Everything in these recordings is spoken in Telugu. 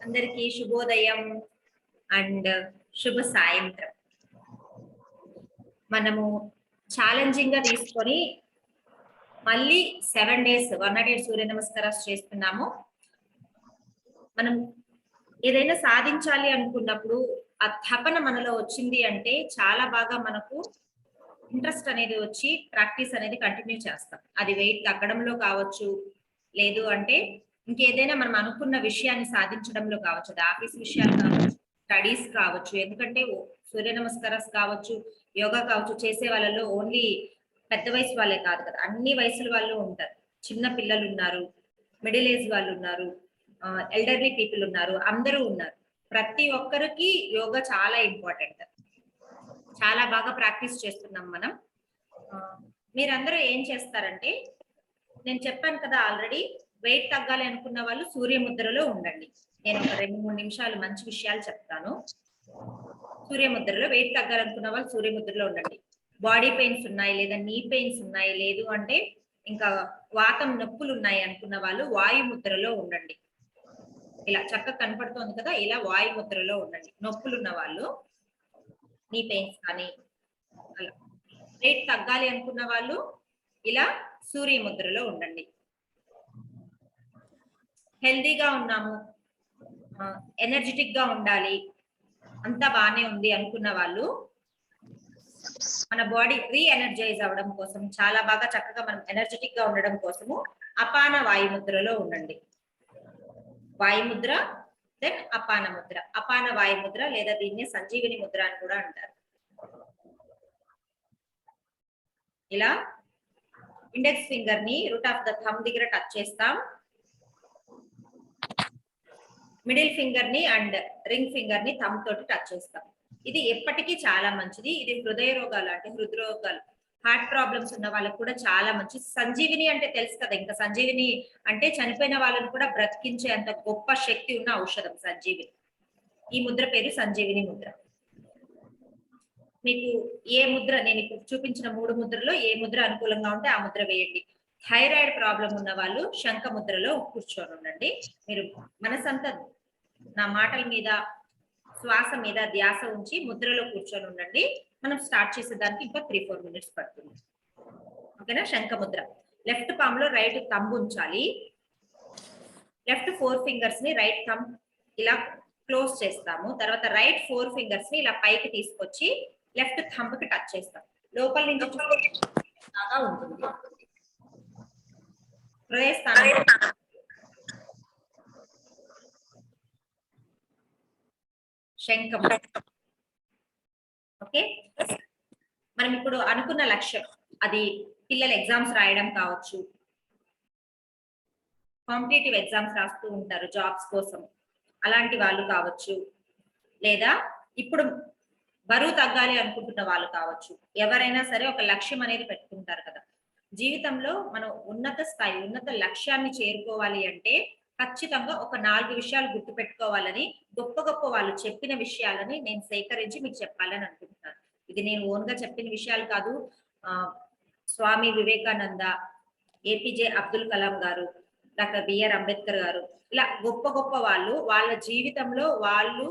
అందరికీ శుభోదయం అండ్ శుభ సాయంత్రం. మనము ఛాలెంజింగ్ గా తీసుకొని మళ్ళీ 7 days 108 సూర్య నమస్కారాలు చేస్తున్నాము. మనం ఏదైనా సాధించాలి అనుకున్నప్పుడు ఆ తపన మనలో వచ్చింది అంటే చాలా బాగా మనకు ఇంట్రెస్ట్ అనేది వచ్చి ప్రాక్టీస్ అనేది కంటిన్యూ చేస్తాం. అది వెయిట్ తగ్గడంలో కావచ్చు, లేదు అంటే ఇంకేదైనా మనం అనుకున్న విషయాన్ని సాధించడంలో కావచ్చు, అది ఆఫీస్ విషయాలు కావచ్చు, స్టడీస్ కావచ్చు. ఎందుకంటే సూర్య నమస్కారాలు కావచ్చు, యోగా కావచ్చు, చేసే వాళ్ళలో ఓన్లీ పెద్ద వయసు వాళ్ళే కాదు కదా, అన్ని వయసుల వాళ్ళు ఉంటారు. చిన్న పిల్లలు ఉన్నారు, మిడిల్ ఏజ్ వాళ్ళు ఉన్నారు, ఎల్డర్లీ పీపుల్ ఉన్నారు, అందరూ ఉన్నారు. ప్రతి ఒక్కరికి యోగా చాలా ఇంపార్టెంట్. చాలా బాగా ప్రాక్టీస్ చేస్తున్నాం మనం. మీరందరూ ఏం చేస్తారంటే, నేను చెప్పాను కదా ఆల్రెడీ, వెయిట్ తగ్గాలి అనుకున్న వాళ్ళు సూర్యముద్రలో ఉండండి. నేను ఒక 2-3 నిమిషాలు మంచి విషయాలు చెప్తాను. సూర్యముద్రలో వెయిట్ తగ్గాలనుకున్న వాళ్ళు సూర్యముద్రలో ఉండండి. బాడీ పెయిన్స్ ఉన్నాయి, లేదా నీ పెయిన్స్ ఉన్నాయి, లేదు అంటే ఇంకా వాతం నొప్పులు ఉన్నాయి అనుకున్న వాళ్ళు వాయుముద్రలో ఉండండి. ఇలా చక్కగా కనపడుతోంది కదా, ఇలా వాయుముద్రలో ఉండండి. నొప్పులు ఉన్న వాళ్ళు, నీ పెయిన్స్ కానీ అలా. వెయిట్ తగ్గాలి అనుకున్న వాళ్ళు ఇలా సూర్యముద్రలో ఉండండి. హెల్దీగా ఉన్నాము, ఎనర్జెటిక్ గా ఉండాలి, అంతా బానే ఉంది అనుకున్న వాళ్ళు, మన బాడీ రీఎనర్జైజ్ అవ్వడం కోసం, చాలా బాగా చక్కగా మనం ఎనర్జెటిక్ గా ఉండడం కోసము అపాన వాయుముద్రలో ఉండండి. వాయుముద్ర, దెన్ అపాన ముద్ర. అపాన వాయుముద్ర లేదా దీన్ని సంజీవిని ముద్ర అని కూడా అంటారు. ఇలా ఇండెక్స్ ఫింగర్ ని రూట్ ఆఫ్ ద థంబ్ దగ్గర టచ్ చేస్తాం. మిడిల్ ఫింగర్ ని అండ్ రింగ్ ఫింగర్ ని థంబ్ తోటి టచ్ చేస్తాం. ఇది ఎప్పటికీ చాలా మంచిది. ఇది హృదయ రోగాలు అంటే హృద్రోగాలు, హార్ట్ ప్రాబ్లమ్స్ ఉన్న వాళ్ళకి కూడా చాలా మంచిది. సంజీవిని అంటే తెలుసు కదా, ఇంకా సంజీవిని అంటే చనిపోయిన వాళ్ళని కూడా బ్రతికించే అంత గొప్ప శక్తి ఉన్న ఔషధం సంజీవిని. ఈ ముద్ర పేరు సంజీవిని ముద్ర. మీకు ఏ ముద్ర, నేను ఇప్పుడు చూపించిన 3 ముద్రలో ఏ ముద్ర అనుకూలంగా ఉంటే ఆ ముద్ర వేయండి. థైరాయిడ్ ప్రాబ్లం ఉన్న వాళ్ళు శంఖ ముద్రలో కూర్చొని ఉండండి. మీరు మనసంతా నా మాటల మీద, శ్వాస మీద ధ్యాస ఉంచి ముద్రలో కూర్చొని ఉండండి. మనం స్టార్ట్ చేసేదానికి ఇంకా 3-4 minutes పడుతుంది. ఓకేనా? శంఖ ముద్ర. లెఫ్ట్ పామ్ లో రైట్ థంబ్ ఉంచాలి. లెఫ్ట్ 4 fingers ని రైట్ థంబ్ ఇలా క్లోజ్ చేస్తాము. తర్వాత రైట్ 4 fingers ని ఇలా పైకి తీసుకొచ్చి లెఫ్ట్ థంబ్ కి టచ్ చేస్తాం. లోపల నుంచి బాగా ఉంటుంది. హృదయ స్థానం శంఖం. ఓకే, మనం ఇప్పుడు అనుకున్న లక్ష్యం, అది పిల్లలు ఎగ్జామ్స్ రాయడం కావచ్చు, కాంపిటేటివ్ ఎగ్జామ్స్ రాస్తూ ఉంటారు జాబ్స్ కోసం, అలాంటి వాళ్ళు కావచ్చు, లేదా ఇప్పుడు బరువు తగ్గాలి అనుకుంటున్న వాళ్ళు కావచ్చు. ఎవరైనా సరే ఒక లక్ష్యం అనేది పెట్టుకుంటారు కదా. జీవితంలో మనం ఉన్నత స్థాయి, ఉన్నత లక్ష్యాన్ని చేరుకోవాలి అంటే ఖచ్చితంగా ఒక 4 విషయాలు గుర్తు పెట్టుకోవాలని, గొప్ప గొప్ప వాళ్ళు చెప్పిన విషయాలని నేను సేకరించి మీకు చెప్పాలని అనుకుంటున్నాను. ఇది నేను ఓన్ గా చెప్పిన విషయాలు కాదు. స్వామి వివేకానంద, ఏపీజే అబ్దుల్ కలాం గారు, డాక్టర్ బిఆర్ అంబేద్కర్ గారు, ఇలా గొప్ప గొప్ప వాళ్ళు వాళ్ళ జీవితంలో వాళ్ళు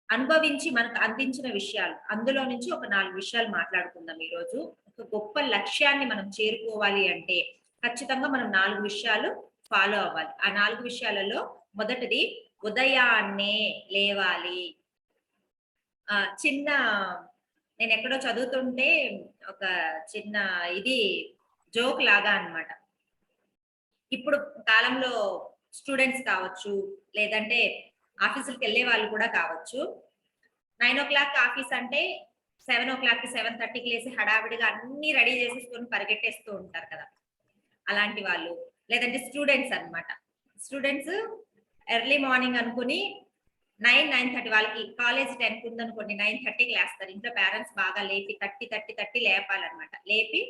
అనుభవించి మనకు అందించిన విషయాలు, అందులో నుంచి ఒక 4 విషయాలు మాట్లాడుకుందాం ఈ రోజు. ఒక గొప్ప లక్ష్యాన్ని మనం చేరుకోవాలి అంటే ఖచ్చితంగా మనం 4 విషయాలు ఫాలో అవ్వాలి. ఆ 4 విషయాలలో మొదటిది ఉదయాన్నే లేవాలి. చిన్న, నేను ఎక్కడో చదువుతుంటే ఒక చిన్న ఇది జోక్ లాగా అన్నమాట. ఇప్పుడు కాలంలో స్టూడెంట్స్ కావచ్చు, లేదంటే ఆఫీసులకు వెళ్ళే వాళ్ళు కూడా కావచ్చు, 9 o'clock ఆఫీస్ అంటే 7 o'clock 7:30కి లేసి హడావిడిగా అన్ని రెడీ చేసేసుకొని పరిగెట్టేస్తూ ఉంటారు కదా, అలాంటి వాళ్ళు. లేదంటే స్టూడెంట్స్ అన్నమాట. స్టూడెంట్స్ ఎర్లీ మార్నింగ్ అనుకుని 9:30 వాళ్ళకి కాలేజ్ 10కి ఉందనుకోండి, 9:30కి లేస్తారు. ఇంట్లో పేరెంట్స్ బాగా లేపి తట్టి లేపాలన్నమాట. లేపి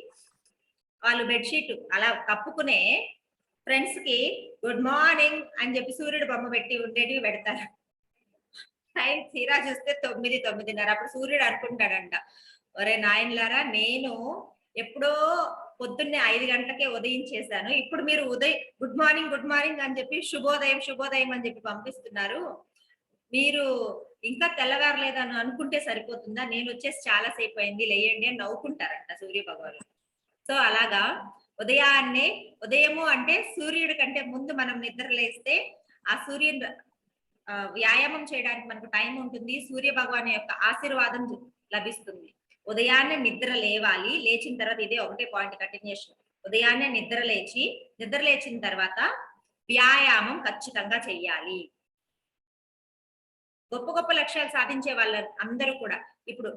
వాళ్ళు బెడ్షీట్ అలా కప్పుకునే ఫ్రెండ్స్ కి గుడ్ మార్నింగ్ అని చెప్పి సూర్యుడు బొమ్మ పెట్టి ఉండేటివి పెడతారు. టైం తీరా చూస్తే 9-9:30. అప్పుడు సూర్యుడు అనుకుంటాడంట, ఒరే నాయనలారా, నేను ఎప్పుడో పొద్దున్నే 5 గంటలకే ఉదయం చేశాను. ఇప్పుడు మీరు గుడ్ మార్నింగ్ అని చెప్పి శుభోదయం అని చెప్పి పంపిస్తున్నారు. మీరు ఇంకా తెల్లవారలేదని అనుకుంటే సరిపోతుందా? నేను వచ్చేసి చాలా సేపు అయింది లేయండి అని నవ్వుకుంటారంట సూర్య భగవానుడు. సో అలాగా ఉదయము అంటే సూర్యుడి కంటే ముందు మనం నిద్ర లేస్తే ఆ సూర్యుని వ్యాయామం చేయడానికి మనకు టైం ఉంటుంది. సూర్య భగవాన్ యొక్క ఆశీర్వాదం లభిస్తుంది. ఉదయాన్నే నిద్ర లేవాలి. లేచిన తర్వాత ఇదే ఒకటే పాయింట్ కంటిన్యూషన్. ఉదయాన్నే నిద్ర లేచిన తర్వాత వ్యాయామం ఖచ్చితంగా చెయ్యాలి. గొప్ప గొప్ప లక్ష్యాలు సాధించే వాళ్ళ అందరూ కూడా ఇప్పుడు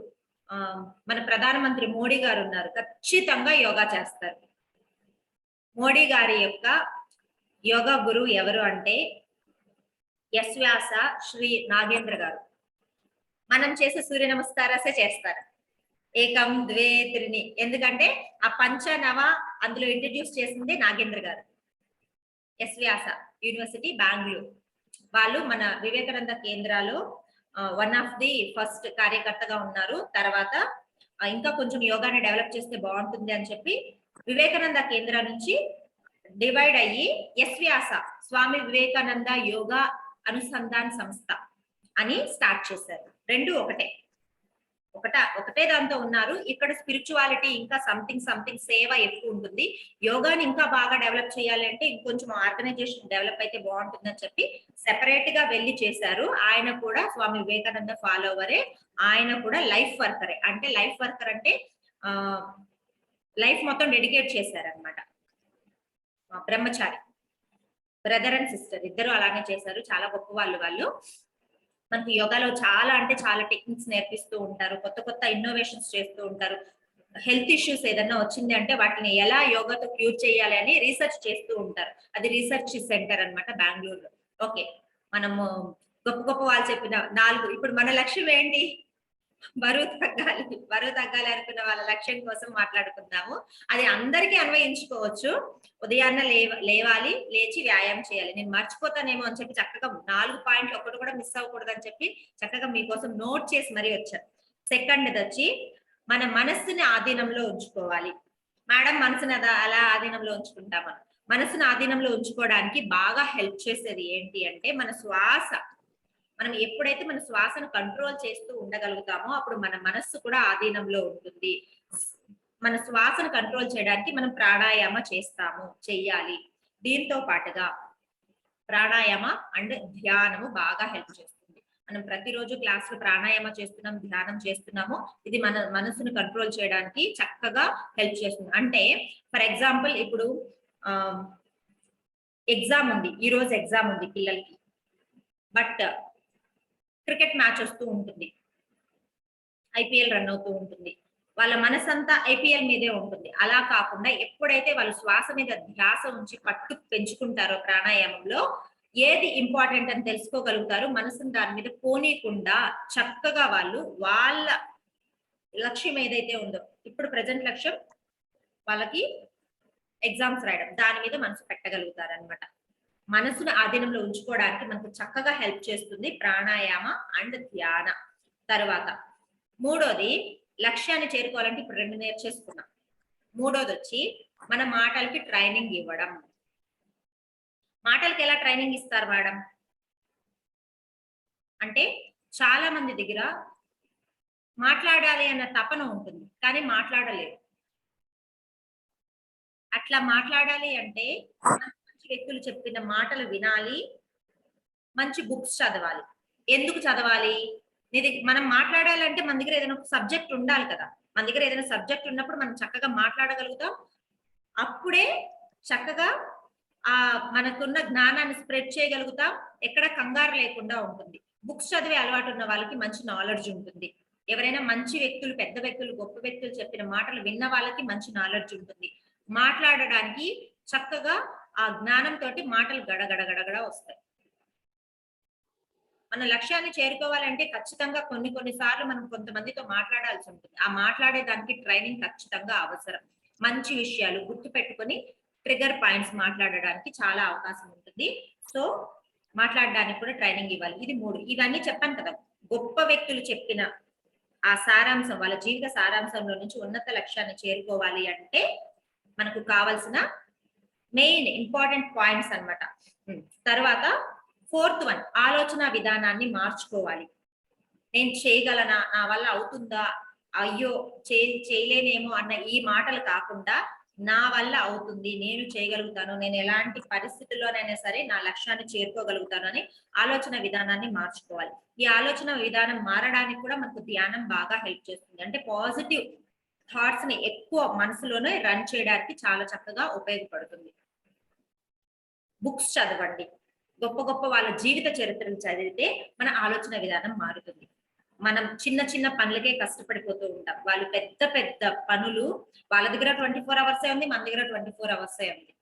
మన ప్రధానమంత్రి మోడీ గారు ఉన్నారు. ఖచ్చితంగా యోగా చేస్తారు. మోడీ గారి యొక్క యోగా గురువు ఎవరు అంటే యశ్వ్యాస శ్రీ నాగేంద్ర గారు. మనం చేసే సూర్య నమస్కారాసే చేస్తారు. ఏకం ద్వే త్రిని. ఎందుకంటే ఆ పంచనవ అందులో ఇంట్రడ్యూస్ చేసింది నాగేంద్ర గారు. యశ్వ్యాస యూనివర్సిటీ బెంగళూరు. వాళ్ళు మన వివేకానంద కేంద్రాలో వన్ ఆఫ్ ది ఫస్ట్ కార్యకర్తగా ఉన్నారు. తర్వాత ఇంకా కొంచెం యోగాని డెవలప్ చేస్తే బాగుంటుంది అని చెప్పి వివేకానంద కేంద్ర నుంచి డివైడ్ అయ్యి యశ్వ్యాస స్వామి వివేకానంద యోగా అనుసంధాన్ సంస్థ అని స్టార్ట్ చేశారు. రెండు ఒకటే దాంతో ఉన్నారు. ఇక్కడ స్పిరిచువాలిటీ ఇంకా సంథింగ్ సేవ ఎక్కువ ఉంటుంది. యోగాని ఇంకా బాగా డెవలప్ చేయాలి అంటే ఇంకొంచెం ఆర్గనైజేషన్ డెవలప్ అయితే బాగుంటుందని చెప్పి సెపరేట్ గా వెళ్ళి చేశారు. ఆయన కూడా స్వామి వివేకానంద ఫాలోవరే. ఆయన కూడా లైఫ్ వర్కరే. అంటే లైఫ్ వర్కర్ అంటే లైఫ్ మొత్తం డెడికేట్ చేశారనమాట. బ్రహ్మచారి బ్రదర్ అండ్ సిస్టర్ ఇద్దరు అలానే చేశారు. చాలా గొప్ప వాళ్ళు. మనకి యోగాలో చాలా అంటే చాలా టెక్నిక్స్ నేర్పిస్తూ ఉంటారు. కొత్త ఇన్నోవేషన్స్ చేస్తూ ఉంటారు. హెల్త్ ఇష్యూస్ ఏదన్నా వచ్చింది అంటే వాటిని ఎలా యోగాతో క్యూర్ చేయాలి అని రీసెర్చ్ చేస్తూ ఉంటారు. అది రీసెర్చ్ సెంటర్ అన్నమాట బెంగళూరులో. ఓకే, మనము గొప్ప వాళ్ళు చెప్పిన 4 ఇప్పుడు మన లక్ష్యం ఏంటి? బరువు తగ్గాలి అనుకున్న వాళ్ళ లక్ష్యం కోసం మాట్లాడుకుందాము. అది అందరికీ అన్వయించుకోవచ్చు. ఉదయాన్నే లేవాలి, లేచి వ్యాయామం చేయాలి. నేను మర్చిపోతానేమో అని చెప్పి చక్కగా 4 పాయింట్లు ఒక్కటి కూడా మిస్ అవ్వకూడదు అని చెప్పి చక్కగా మీకోసం నోట్ చేసి మరీ వచ్చాను. సెకండ్ వచ్చి మన మనస్సుని ఆధీనంలో ఉంచుకోవాలి. మేడం మనసుని అలా ఆధీనంలో ఉంచుకుంటామా? మనసును ఆధీనంలో ఉంచుకోవడానికి బాగా హెల్ప్ చేసేది ఏంటి అంటే మన శ్వాస. మనం ఎప్పుడైతే మన శ్వాసను కంట్రోల్ చేస్తూ ఉండగలుగుతామో అప్పుడు మన మనస్సు కూడా ఆధీనంలో ఉంటుంది. మన శ్వాసను కంట్రోల్ చేయడానికి మనం ప్రాణాయామ చెయ్యాలి. దీంతో పాటుగా ప్రాణాయామ అండ్ ధ్యానము బాగా హెల్ప్ చేస్తుంది. మనం ప్రతిరోజు క్లాస్ లో ప్రాణాయామ చేస్తున్నాం, ధ్యానం చేస్తున్నాము. ఇది మన మనసును కంట్రోల్ చేయడానికి చక్కగా హెల్ప్ చేస్తుంది. అంటే ఫర్ ఎగ్జాంపుల్ ఇప్పుడు ఎగ్జామ్ ఉంది, ఈ రోజు ఎగ్జామ్ ఉంది పిల్లలకి. బట్ క్రికెట్ మ్యాచ్ వస్తూ ఉంటుంది, ఐపీఎల్ రన్ అవుతూ ఉంటుంది, వాళ్ళ మనసంతా ఐపీఎల్ మీదే ఉంటుంది. అలా కాకుండా ఎప్పుడైతే వాళ్ళు శ్వాస మీద ధ్యాస ఉంచి పట్టు పెంచుకుంటారో ప్రాణాయామంలో ఏది ఇంపార్టెంట్ అని తెలుసుకోగలుగుతారు. మనసును దాని మీద పోనీయకుండా చక్కగా వాళ్ళు వాళ్ళ లక్ష్యం ఏదైతే ఉందో, ఇప్పుడు ప్రజెంట్ లక్ష్యం వాళ్ళకి ఎగ్జామ్స్ రాయడం, దాని మీద మనసు పెట్టగలుగుతారు అనమాట. మనసును ఆధీనంలో ఉంచుకోవడానికి మనకు చక్కగా హెల్ప్ చేస్తుంది ప్రాణాయామ అండ్ ధ్యాన. తర్వాత మూడోది లక్ష్యాన్ని చేరుకోవాలంటే ఇప్పుడు 2 నేర్చేసుకున్నాం. మూడోది వచ్చి మన మాటలకి ట్రైనింగ్ ఇవ్వడం. మాటలకి ఎలా ట్రైనింగ్ ఇస్తారు మేడం అంటే చాలా మంది దగ్గర మాట్లాడాలి అన్న తపన ఉంటుంది కానీ మాట్లాడలేరు. అట్లా మాట్లాడాలి అంటే మంచి వ్యక్తులు చెప్పిన మాటలు వినాలి, మంచి బుక్స్ చదవాలి. ఎందుకు చదవాలి? మనం మాట్లాడాలంటే మన దగ్గర ఏదైనా ఒక సబ్జెక్ట్ ఉండాలి కదా. మన దగ్గర ఏదైనా సబ్జెక్ట్ ఉన్నప్పుడు మనం చక్కగా మాట్లాడగలుగుతాం. అప్పుడే చక్కగా మనకున్న జ్ఞానాన్ని స్ప్రెడ్ చేయగలుగుతాం. ఎక్కడ కంగారు లేకుండా ఉంటుంది. బుక్స్ చదివే అలవాటు ఉన్న వాళ్ళకి మంచి నాలెడ్జ్ ఉంటుంది. ఎవరైనా మంచి వ్యక్తులు, పెద్ద వ్యక్తులు, గొప్ప వ్యక్తులు చెప్పిన మాటలు విన్న వాళ్ళకి మంచి నాలెడ్జ్ ఉంటుంది. మాట్లాడడానికి చక్కగా ఆ జ్ఞానంతో మాటలు గడగడ వస్తాయి. మన లక్ష్యాన్ని చేరుకోవాలంటే ఖచ్చితంగా కొన్ని సార్లు మనం కొంతమందితో మాట్లాడాల్సి ఉంటుంది. ఆ మాట్లాడే దానికి ట్రైనింగ్ ఖచ్చితంగా అవసరం. మంచి విషయాలు గుర్తు పెట్టుకొని ట్రిగర్ పాయింట్స్ మాట్లాడడానికి చాలా అవకాశం ఉంటుంది. సో మాట్లాడడానికి కూడా ట్రైనింగ్ ఇవ్వాలి. ఇది 3. ఇవన్నీ చెప్పాను కదా. గొప్ప వ్యక్తులు చెప్పిన ఆ సారాంశం, వాళ్ళ జీవిత సారాంశంలో నుంచి ఉన్నత లక్ష్యాన్ని చేరుకోవాలి అంటే మనకు కావాల్సిన మెయిన్ ఇంపార్టెంట్ పాయింట్స్ అన్నమాట. తర్వాత 4th వన్, ఆలోచన విధానాన్ని మార్చుకోవాలి. నేను చేయగలనా, నా వల్ల అవుతుందా, అయ్యో చేయలేనేమో అన్న ఈ మాటలు కాకుండా నా వల్ల అవుతుంది, నేను చేయగలుగుతాను, నేను ఎలాంటి పరిస్థితుల్లోనైనా సరే నా లక్ష్యాన్ని చేరుకోగలుగుతాను అని ఆలోచన విధానాన్ని మార్చుకోవాలి. ఈ ఆలోచన విధానం మారడానికి కూడా మనకు ధ్యానం బాగా హెల్ప్ చేస్తుంది. అంటే పాజిటివ్ థాట్స్ ని ఎక్కువ మనసులోనే రన్ చేయడానికి చాలా చక్కగా ఉపయోగపడుతుంది. బుక్స్ చదవండి. గొప్ప గొప్ప వాళ్ళ జీవిత చరిత్రలు చదివితే మన ఆలోచన విధానం మారుతుంది. మనం చిన్న చిన్న పనులకే కష్టపడిపోతూ ఉంటాం. వాళ్ళు పెద్ద పెద్ద పనులు, వాళ్ళ దగ్గర 24 అవర్సే ఉంది, మన దగ్గర 24 అవర్సే ఉంది.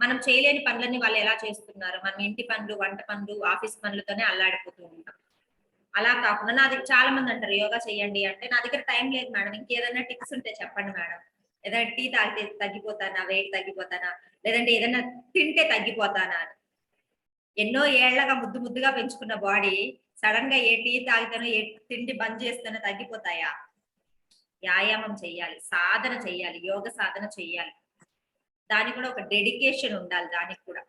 మనం చేయలేని పనులన్నీ వాళ్ళు ఎలా చేస్తున్నారు? మనం ఇంటి పనులు, వంట పనులు, ఆఫీస్ పనులతోనే అల్లాడిపోతూ ఉంటాం. అలా కాకుండా నా దగ్గర చాలా మంది అంటారు యోగా చేయండి అంటే, నా దగ్గర టైం లేదు మేడం, ఇంకేదైనా టిప్స్ ఉంటే చెప్పండి మేడం. ఏదైనా టీ తాగితే తగ్గిపోతానా, వెయిట్ తగ్గిపోతానా, లేదంటే ఏదైనా తింటే తగ్గిపోతానా అని. ఎన్నో ఏళ్లగా ముద్దు ముద్దుగా పెంచుకున్న బాడీ సడన్ గా ఏ టీ తాగితేనో, ఏ తిండి బంద్ చేస్తేనో తగ్గిపోతాయా? వ్యాయామం చెయ్యాలి, సాధన చెయ్యాలి, యోగ సాధన చెయ్యాలి. దానికి కూడా ఒక డెడికేషన్ ఉండాలి. దానికి కూడా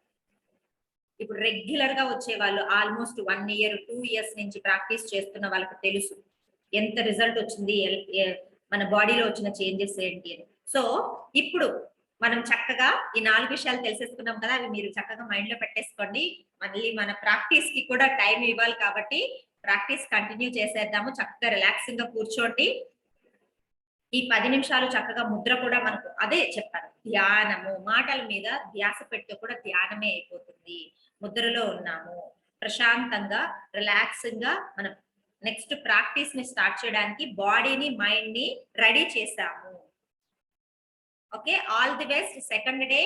ఇప్పుడు రెగ్యులర్ గా వచ్చే వాళ్ళు ఆల్మోస్ట్ 1 ఇయర్ 2 ఇయర్స్ నుంచి ప్రాక్టీస్ చేస్తున్న వాళ్ళకి తెలుసు ఎంత రిజల్ట్ వచ్చింది, మన బాడీలో వచ్చిన చేంజెస్ ఏంటి అని. సో ఇప్పుడు మనం చక్కగా ఈ 4 విషయాలు తెలిసేసుకున్నాం కదా, అవి మీరు చక్కగా మైండ్ లో పెట్టేసుకోండి. మళ్ళీ మన ప్రాక్టీస్ కి కూడా టైం ఇవ్వాలి కాబట్టి ప్రాక్టీస్ కంటిన్యూ చేసేద్దాము. చక్కగా రిలాక్సింగ్ గా కూర్చోండి. ఈ 10 నిమిషాలు చక్కగా ముద్ర కూడా మనకు అదే చెప్పాను, ధ్యానము. మాటల మీద ధ్యాస పెడితే కూడా ధ్యానమే అయిపోతుంది. ముద్రలో ఉన్నాము, ప్రశాంతంగా రిలాక్సింగ్ గా మనం నెక్స్ట్ ప్రాక్టీస్ ని స్టార్ట్ చేయడానికి బాడీని మైండ్ ని రెడీ చేసాము. Okay, all the best. Second day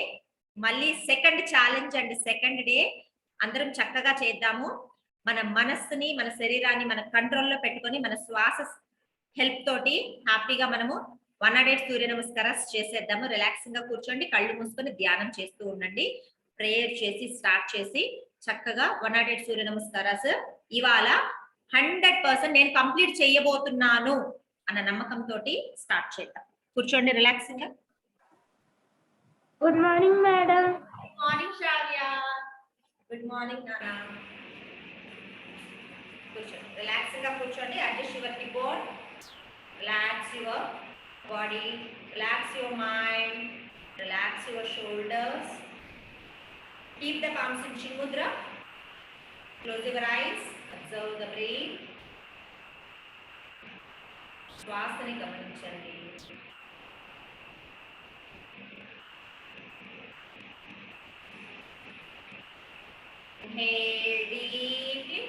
మళ్ళీ సెకండ్ ఛాలెంజ్ అండి. సెకండ్ డే అందరం చక్కగా చేద్దాము. మన మనస్సుని, మన శరీరాన్ని మన కంట్రోల్లో పెట్టుకొని మన శ్వాస హెల్ప్ తోటి హ్యాపీగా మనము 108 సూర్య నమస్కారాలు చేసేద్దాము. రిలాక్సింగ్ గా కూర్చోండి, కళ్ళు మూసుకొని ధ్యానం చేస్తూ ఉండండి. ప్రేయర్ చేసి స్టార్ట్ చేసి చక్కగా 108 సూర్య నమస్కారాలు ఇవాళ 100% నేను కంప్లీట్ చేయబోతున్నాను అన్న నమ్మకంతో స్టార్ట్ చేద్దాం. కూర్చోండి రిలాక్సింగ్ గా. Good morning madam. Good morning Shravya. Good morning నానా. కూర్చోండి రిలాక్సింగ్ గా కూర్చోండి. Adjust your keyboard, relax your body, relax your mind, relax your shoulders. Keep the palms in Chin Mudra. Close your eyes. Observe the breath. శ్వాసని గమనించండి. Inhale deeply.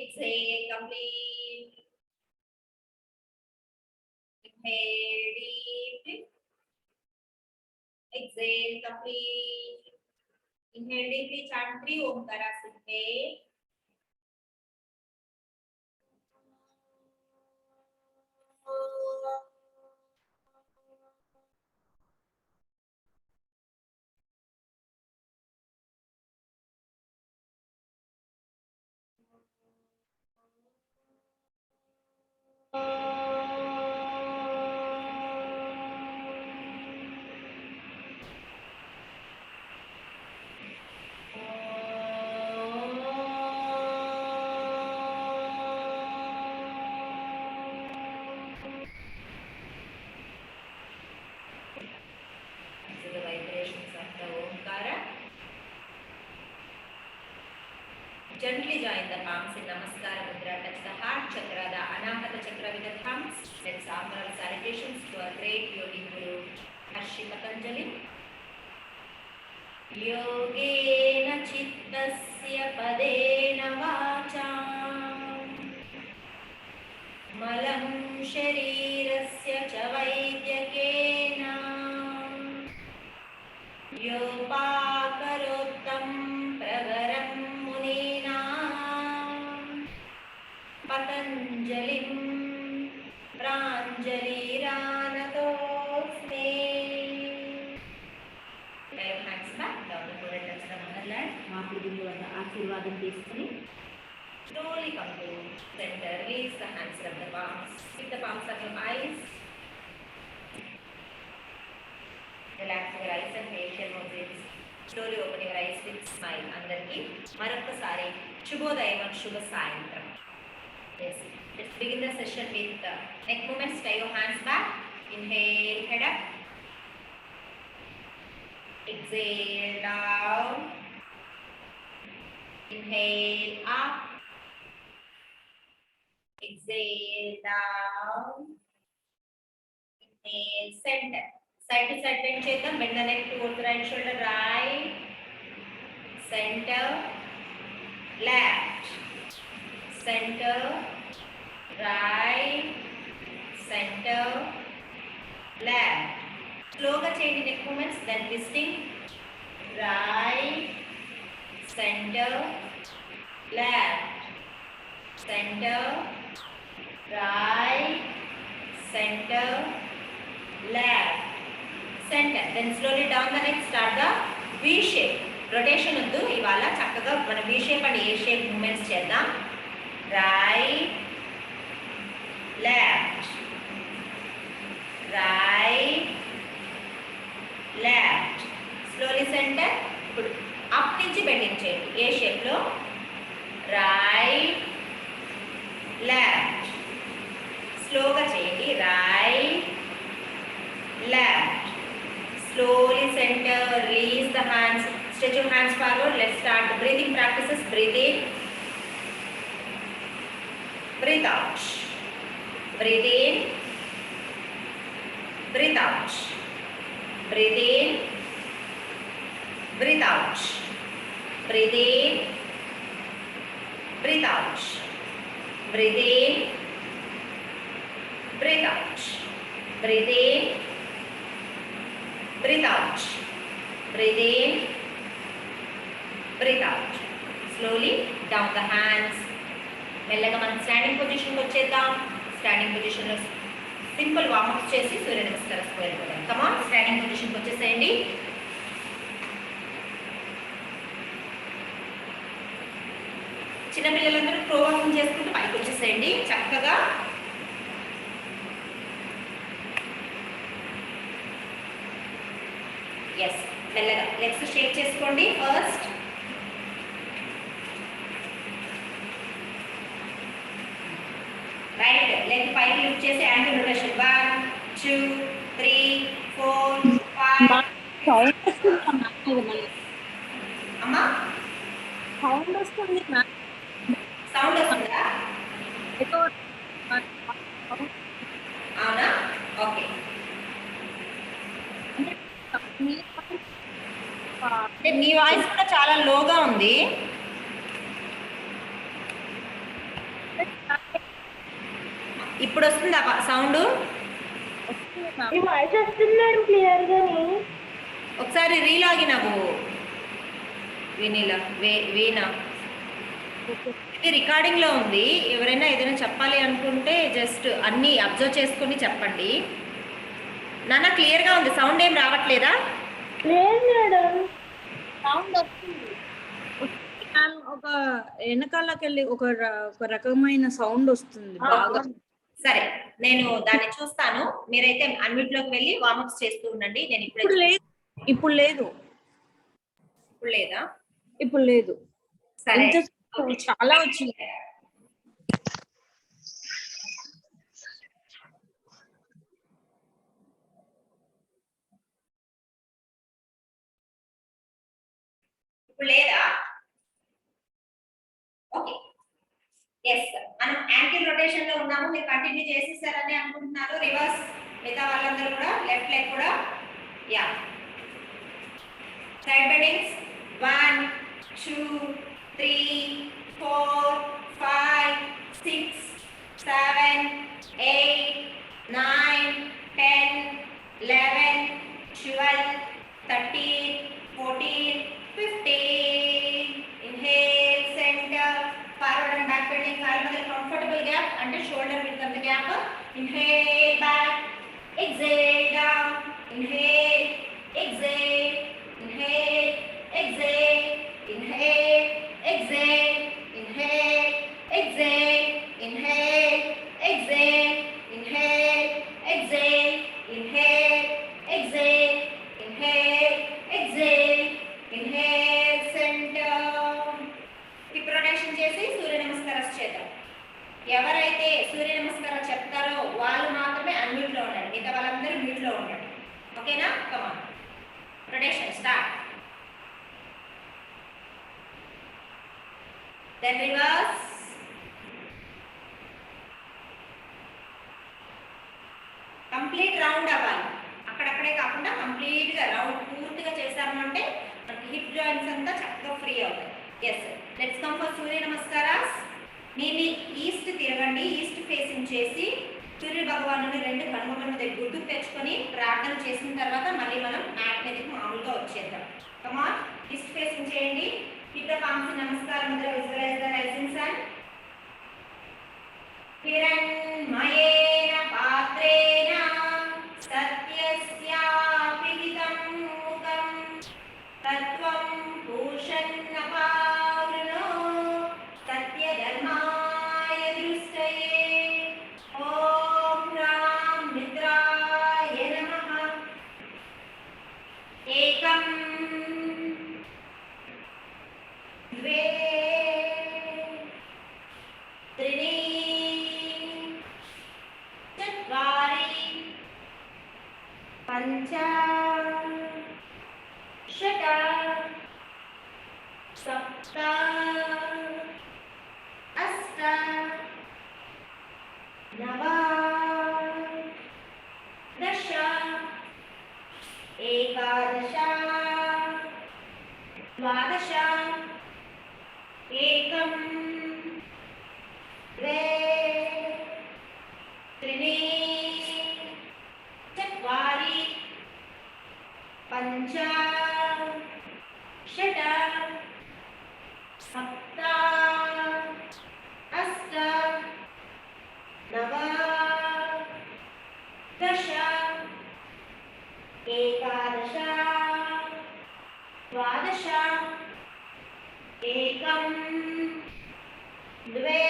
Exhale completely. Inhale deeply. Exhale completely. Inhale deeply, chant 3 omkaras. Inhale. Gently join the palms in Namaskara Mudra. Touch the heart chakra, the Anahata chakra with the thumbs. Let's offer our salutations to our great yogi guru, Maharishi Patanjali. Yogena chittasya padena vacha malam sharirasya cha vaidyakena yopakarottam pravaram Patanjalim Pranjaliranatosme. Left hands back, down the forehead, touch the motherland. Mahaprabhu vanda Ashirvadam తీసుకొని slowly come to center. Release the hands from the palms. Keep the palms of your eyes. Relax your eyes and facial muscles. Slowly open your eyes with smile. అందరికి మరొకసారి శుభోదయం and శుభ సాయంత్రం. Yes. Let's begin the session with neck movements. Tie your hands back. Inhale, head up. Exhale, down. Inhale, up. Exhale, down. Inhale, center. Side to side bend chedam. Bend the neck towards the right shoulder. Right. Center. Left. Center. Right. Center. Left. Slowly change neck movements. Then twisting. Right. Center. Left. Center. Right. Center. Left. Center. Then slowly down the neck. Start the V shape. Rotation undu ivala chakkaga mana V shape and A shape movements cheddam. Right. Left. Right. Left. Slowly center. Up nunchi bending cheyandi. A shape lo. Right. Left. Slow ga cheyandi. Right. Left. Slowly center. Release the hands. Stretch your hands forward. Let's start the breathing practices. Breathe in. Breathe out. Breathe in. Breathe out. Breathe in. Breathe out. Breathe in. Breathe out. Breathe in. Breathe out. Breathe in. Breathe out. Breathe in. Breathe out. Slowly down the hands. మెల్లగా మనం స్టాండింగ్ పొజిషన్కి వచ్చేద్దాం. స్టాండింగ్ పొజిషన్లో సింపుల్ వార్మప్స్ చేసి సూర్య నమస్కారాలకు వెళ్ళిపోతాం. కమాన్ స్టాండింగ్ పొజిషన్కి వచ్చేసేయండి. చిన్నపిల్లలందరూ ప్రోవాకింగ్ చేసుకుంటూ పైకి వచ్చేసేయండి చక్కగా. ఎస్ మెల్లగా లెగ్స్ షేక్ చేసుకోండి. ఫస్ట్ రైట్ లెగ్ పైకి లిఫ్ట్ చేసి యాంగిల్ రొటేషన్ 1 2 3 4 5. సౌండ్ వస్తుంది అమ్మా సౌండ్ వస్తుంది సౌండ్ వస్తుందా? అవునా? ఓకే. మీ వాయిస్ కూడా చాలా లోగా ఉంది. ఇప్పుడు వస్తుందా సౌండ్? వాయిస్ వస్తుంది మేడం క్లియర్ గాని. ఒకసారి రీలాగిన్ అవ్వు వీణిలా వీణ. ఇది రికార్డింగ్ లో ఉంది. ఎవరైనా ఏదైనా చెప్పాలి అనుకుంటే జస్ట్ అన్ని అబ్జర్వ్ చేసుకుని చెప్పండి. నాన్న క్లియర్ గా ఉంది. సౌండ్ ఏం రావట్లేదా? లేదు మేడం సౌండ్ వస్తుంది. ఒక వెనకాలకి వెళ్ళి ఒక రకమైన సౌండ్ వస్తుంది బాగా. సరే నేను దాన్ని చూస్తాను. మీరైతే అన్మ్యూట్ లోకి వెళ్ళి వార్మప్స్ చేస్తూ ఉండండి. నేను ఇప్పుడు లేదు. ఇప్పుడు లేదా? ఇప్పుడు లేదు. సరే చాలా వచ్చింది. ఇప్పుడు లేదా? ఓకే. ఎస్ మనం యాంకిల్ రొటేషన్ లో ఉన్నాము. మీరు కంటిన్యూ చేసేసారని అనుకుంటున్నాను. రివర్స్ మిగతా వాళ్ళందరూ కూడా లెఫ్ట్ లెగ్ కూడా yeah side bendings 1 2 3 4 5 6 7 8 9 10 11 12 13 14 15. Inhale, center, forward and back bending. Comfortable gap under shoulder width of the gap. Inhale, back. Exhale, down. Inhale, exhale. Inhale, exhale. Inhale, exhale. Inhale, exhale. Inhale, exhale. Inhale, exhale. Inhale, then reverse, complete round అవ్వాలి. అక్కడక్కడే కాకుండా కంప్లీట్ గా రౌండ్ పూర్తిగా చేసాము అంటే మనకి హిప్ జాయింట్స్ అంతా చక్కగా ఫ్రీ అవుతాయి. ఎస్, లెట్స్ కమ్ ఫర్ సూర్య నమస్కారాస్. మీరు ఈస్ట్ తిరగండి, ఈస్ట్ ఫేసింగ్ చేసి సూర్య భగవాను రెండు కనుమల మీద గుర్తుకు తెచ్చుకొని ప్రార్థన చేసిన తర్వాత మళ్ళీ మనం మ్యాట్ మీదకి మామూలుగా వచ్చేద్దాం. కమాన్, ఈస్ట్ ఫేసింగ్ చేయండి. హిప్ ద పామ్స్ ఇన్ నమస్కార Mudra, visualise the rising sun. హిరణ్మయేన పాత్రేణ సత్యస్యాపిహితం ముఖం తత్వం భూషన్నపావృణో సత్యధర్మాయ దృష్టయే. ఓం రాం మిత్రాయ నమః. ఏకం ద్వే త్రీణి చత్వారి పంచ షట సప్త అష్ట నవ దశ ఏకాదశ ద్వాదశ ఏకం ద్వే త్రీణి చత్వారి పంచ షట సప్త అష్ట నవ దశ ఏకాదశ ద్వాదశ ఏకం ద్వే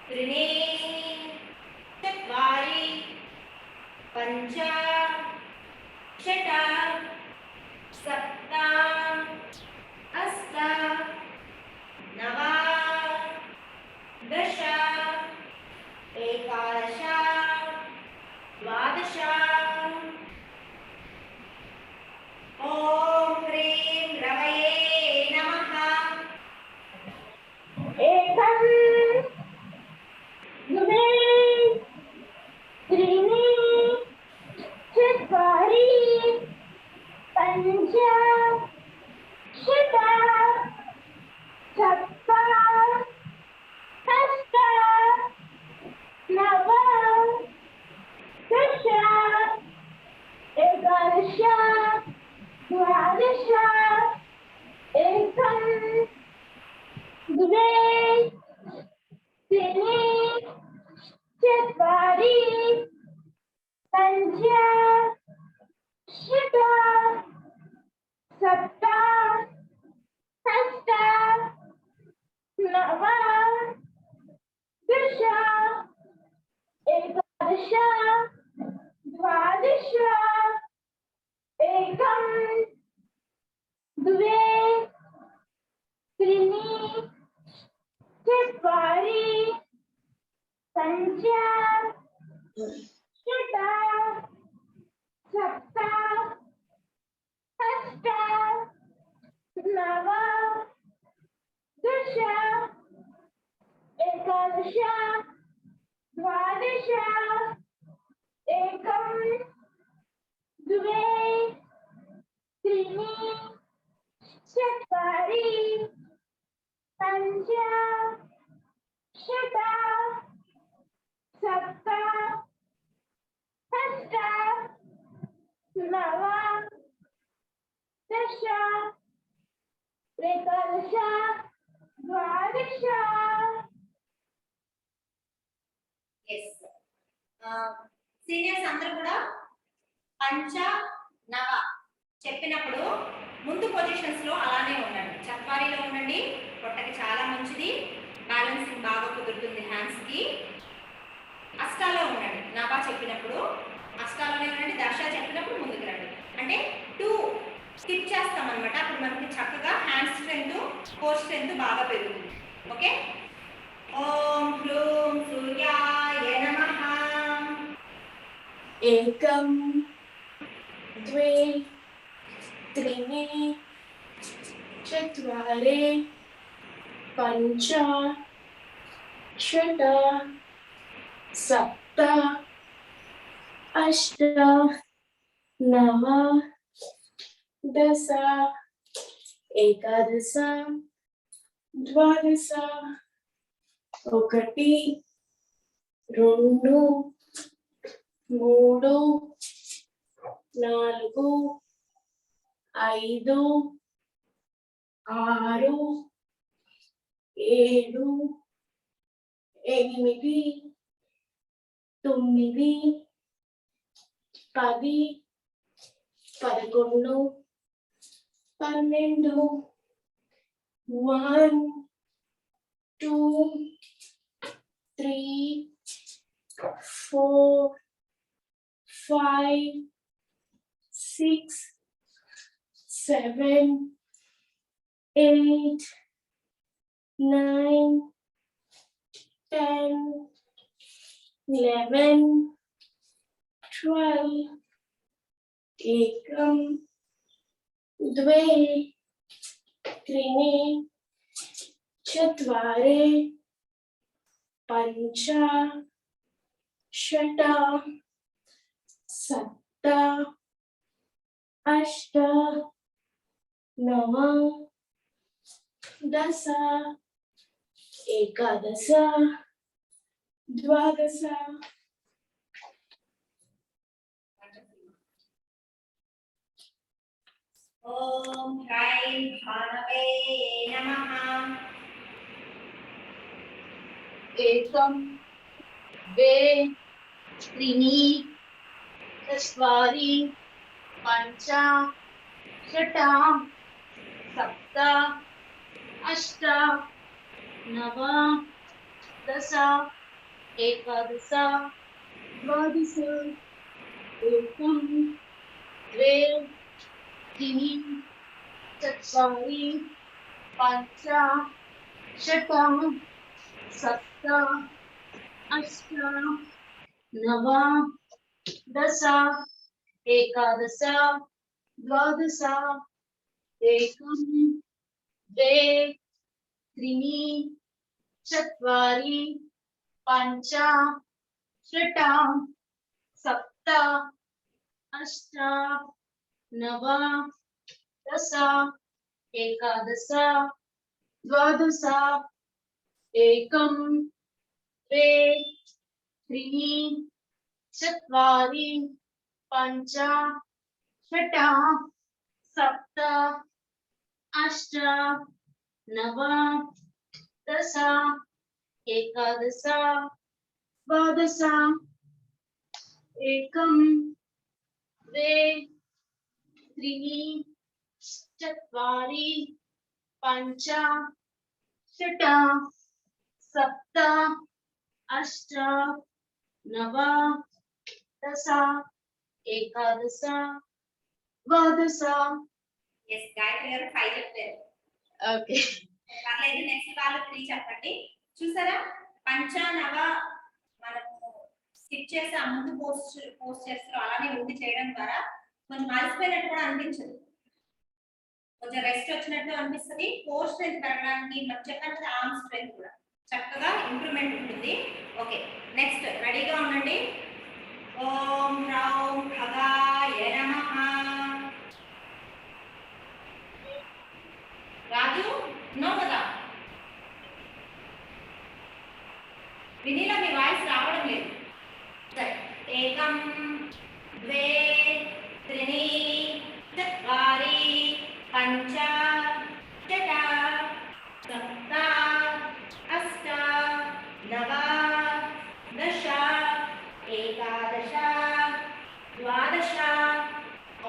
త్రీణి చత్వారి పంచ షట సప్త అష్ట నవ దశ ఏకాదశ ద్వాదశ. ఓం హ్రీం రవయే నమః. एकं द्वे त्रीणि चत्वारि पञ्च षट सप्त अष्ट नव दश एकादश द्वादश एकं द्वे त्रीणि चत्वारि पञ्च षट सप्त अष्ट नव दश एकादश द्वादश एकं द्वे त्रीणि चत्वारि पञ्च षट सप्त अष्ट नव दश एकादश द्वादश एकं द्वे त्रीणि चत्वारि पञ्च षट सप्त अष्ट नव दश एकादश द्वादश. ఎస్, సీనియర్స్ అందరూ కూడా పంచ నవ చెప్పినప్పుడు ముందు పొజిషన్స్ లో అలానే ఉండండి. చత్వారీలో ఉండండి, పొట్టకి చాలా మంచిది, బ్యాలెన్సింగ్ బాగా కుదురుతుంది హ్యాండ్స్ కి. అష్టాలో ఉండండి, నవ చెప్పినప్పుడు అష్టాలోనే ఉండండి. దశ చెప్పినప్పుడు ముందుకు రండి. అంటే 2 స్కిప్ చేస్తాం అనమాట. అప్పుడు మనకి చక్కగా హ్యాండ్ స్ట్రెంత్, కోర్ స్ట్రెంత్ బాగా పెరుగుతుంది. ఓకే, ఓం హ్లూం సూర్యాయ నమః. एकं द्वे त्रीणि चत्वारि पञ्च षट् सप्त अष्ट नव दश एकादश द्वादश ఒకటి రెండు మూడు నాలుగు ఐదు ఆరు ఏడు ఎనిమిది తొమ్మిది పది పదకొండు పన్నెండు 1 2 3 4 5 6 7 8 9 10 11 12 एकम द्वे त्रीणि चत्वारि पञ्च षट् सप्त अष्ट नव दश एकादश द्वादश ओम ह्राई भानवे नमः। एकम द्वे त्रीणि चत्वारि पञ्च षट् सप्त अष्ट नव दश एकादश द्वादश एकम द्वे त्रीणि चत्वारि पञ्च षट् सप्त अष्ट नव दश एकादश द्वादश एकम द्वे त्रीणि चत्वारि पञ्च षट् सप्त अष्ट नव दश एकादश द्वादश एकम द्वे त्रीणि चत्वारि पञ्च षट् सप्त अष्ट नव दश एकादश द्वादश एकम द्वे त्रीणि चत्वारि पञ्च षट् सप्त अष्ट नव दश एकादश द्वादश yes గాయత్రి గారు 5 చెప్పారు ఓకే పర్లేదు నెక్స్ట్ వాళ్ళు 3 చెప్పండి చూసారా పంచ నవ మనము స్కిప్ చేసి ఆ ముందు పోస్ట్ చేస్తారు అలానే ఉండి చేయడం ద్వారా కొంచెం అలసిపోయినట్టు కూడా అనిపించదు కొంచెం రెస్ట్ వచ్చినట్టు అనిపిస్తుంది కోర్ స్ట్రెంత్ పెరగడానికి మనం చెప్పాను కదా ఆర్మ్ స్ట్రెంత్ కూడా చక్కగా ఇంప్రూవ్మెంట్ ఉంటుంది ఓకే నెక్స్ట్ రెడీగా ఉండండి ఓం హ్రౌం ఖగాయ నమః రాజు నో కదా వినీలా మీ వాయిస్ రావడం లేదు సరే ఏకం ద్వే త్రీణి చత్వారి పంచ षट् सप्त अष्ट नव दश एकादश द्वादश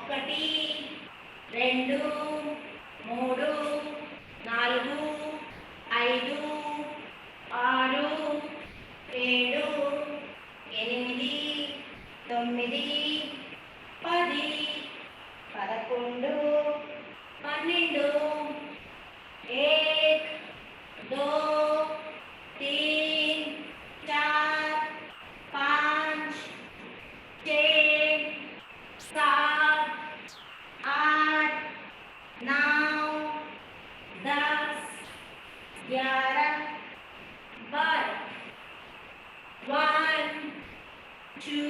ఒకటి రెండు మూడు నాలుగు ఐదు ఆరు ఏడు ఎనిమిది తొమ్మిది పది పదకొండు పన్నెండు एक दो तीन चार पाँच छः सात आठ नौ 10 11 12 1 2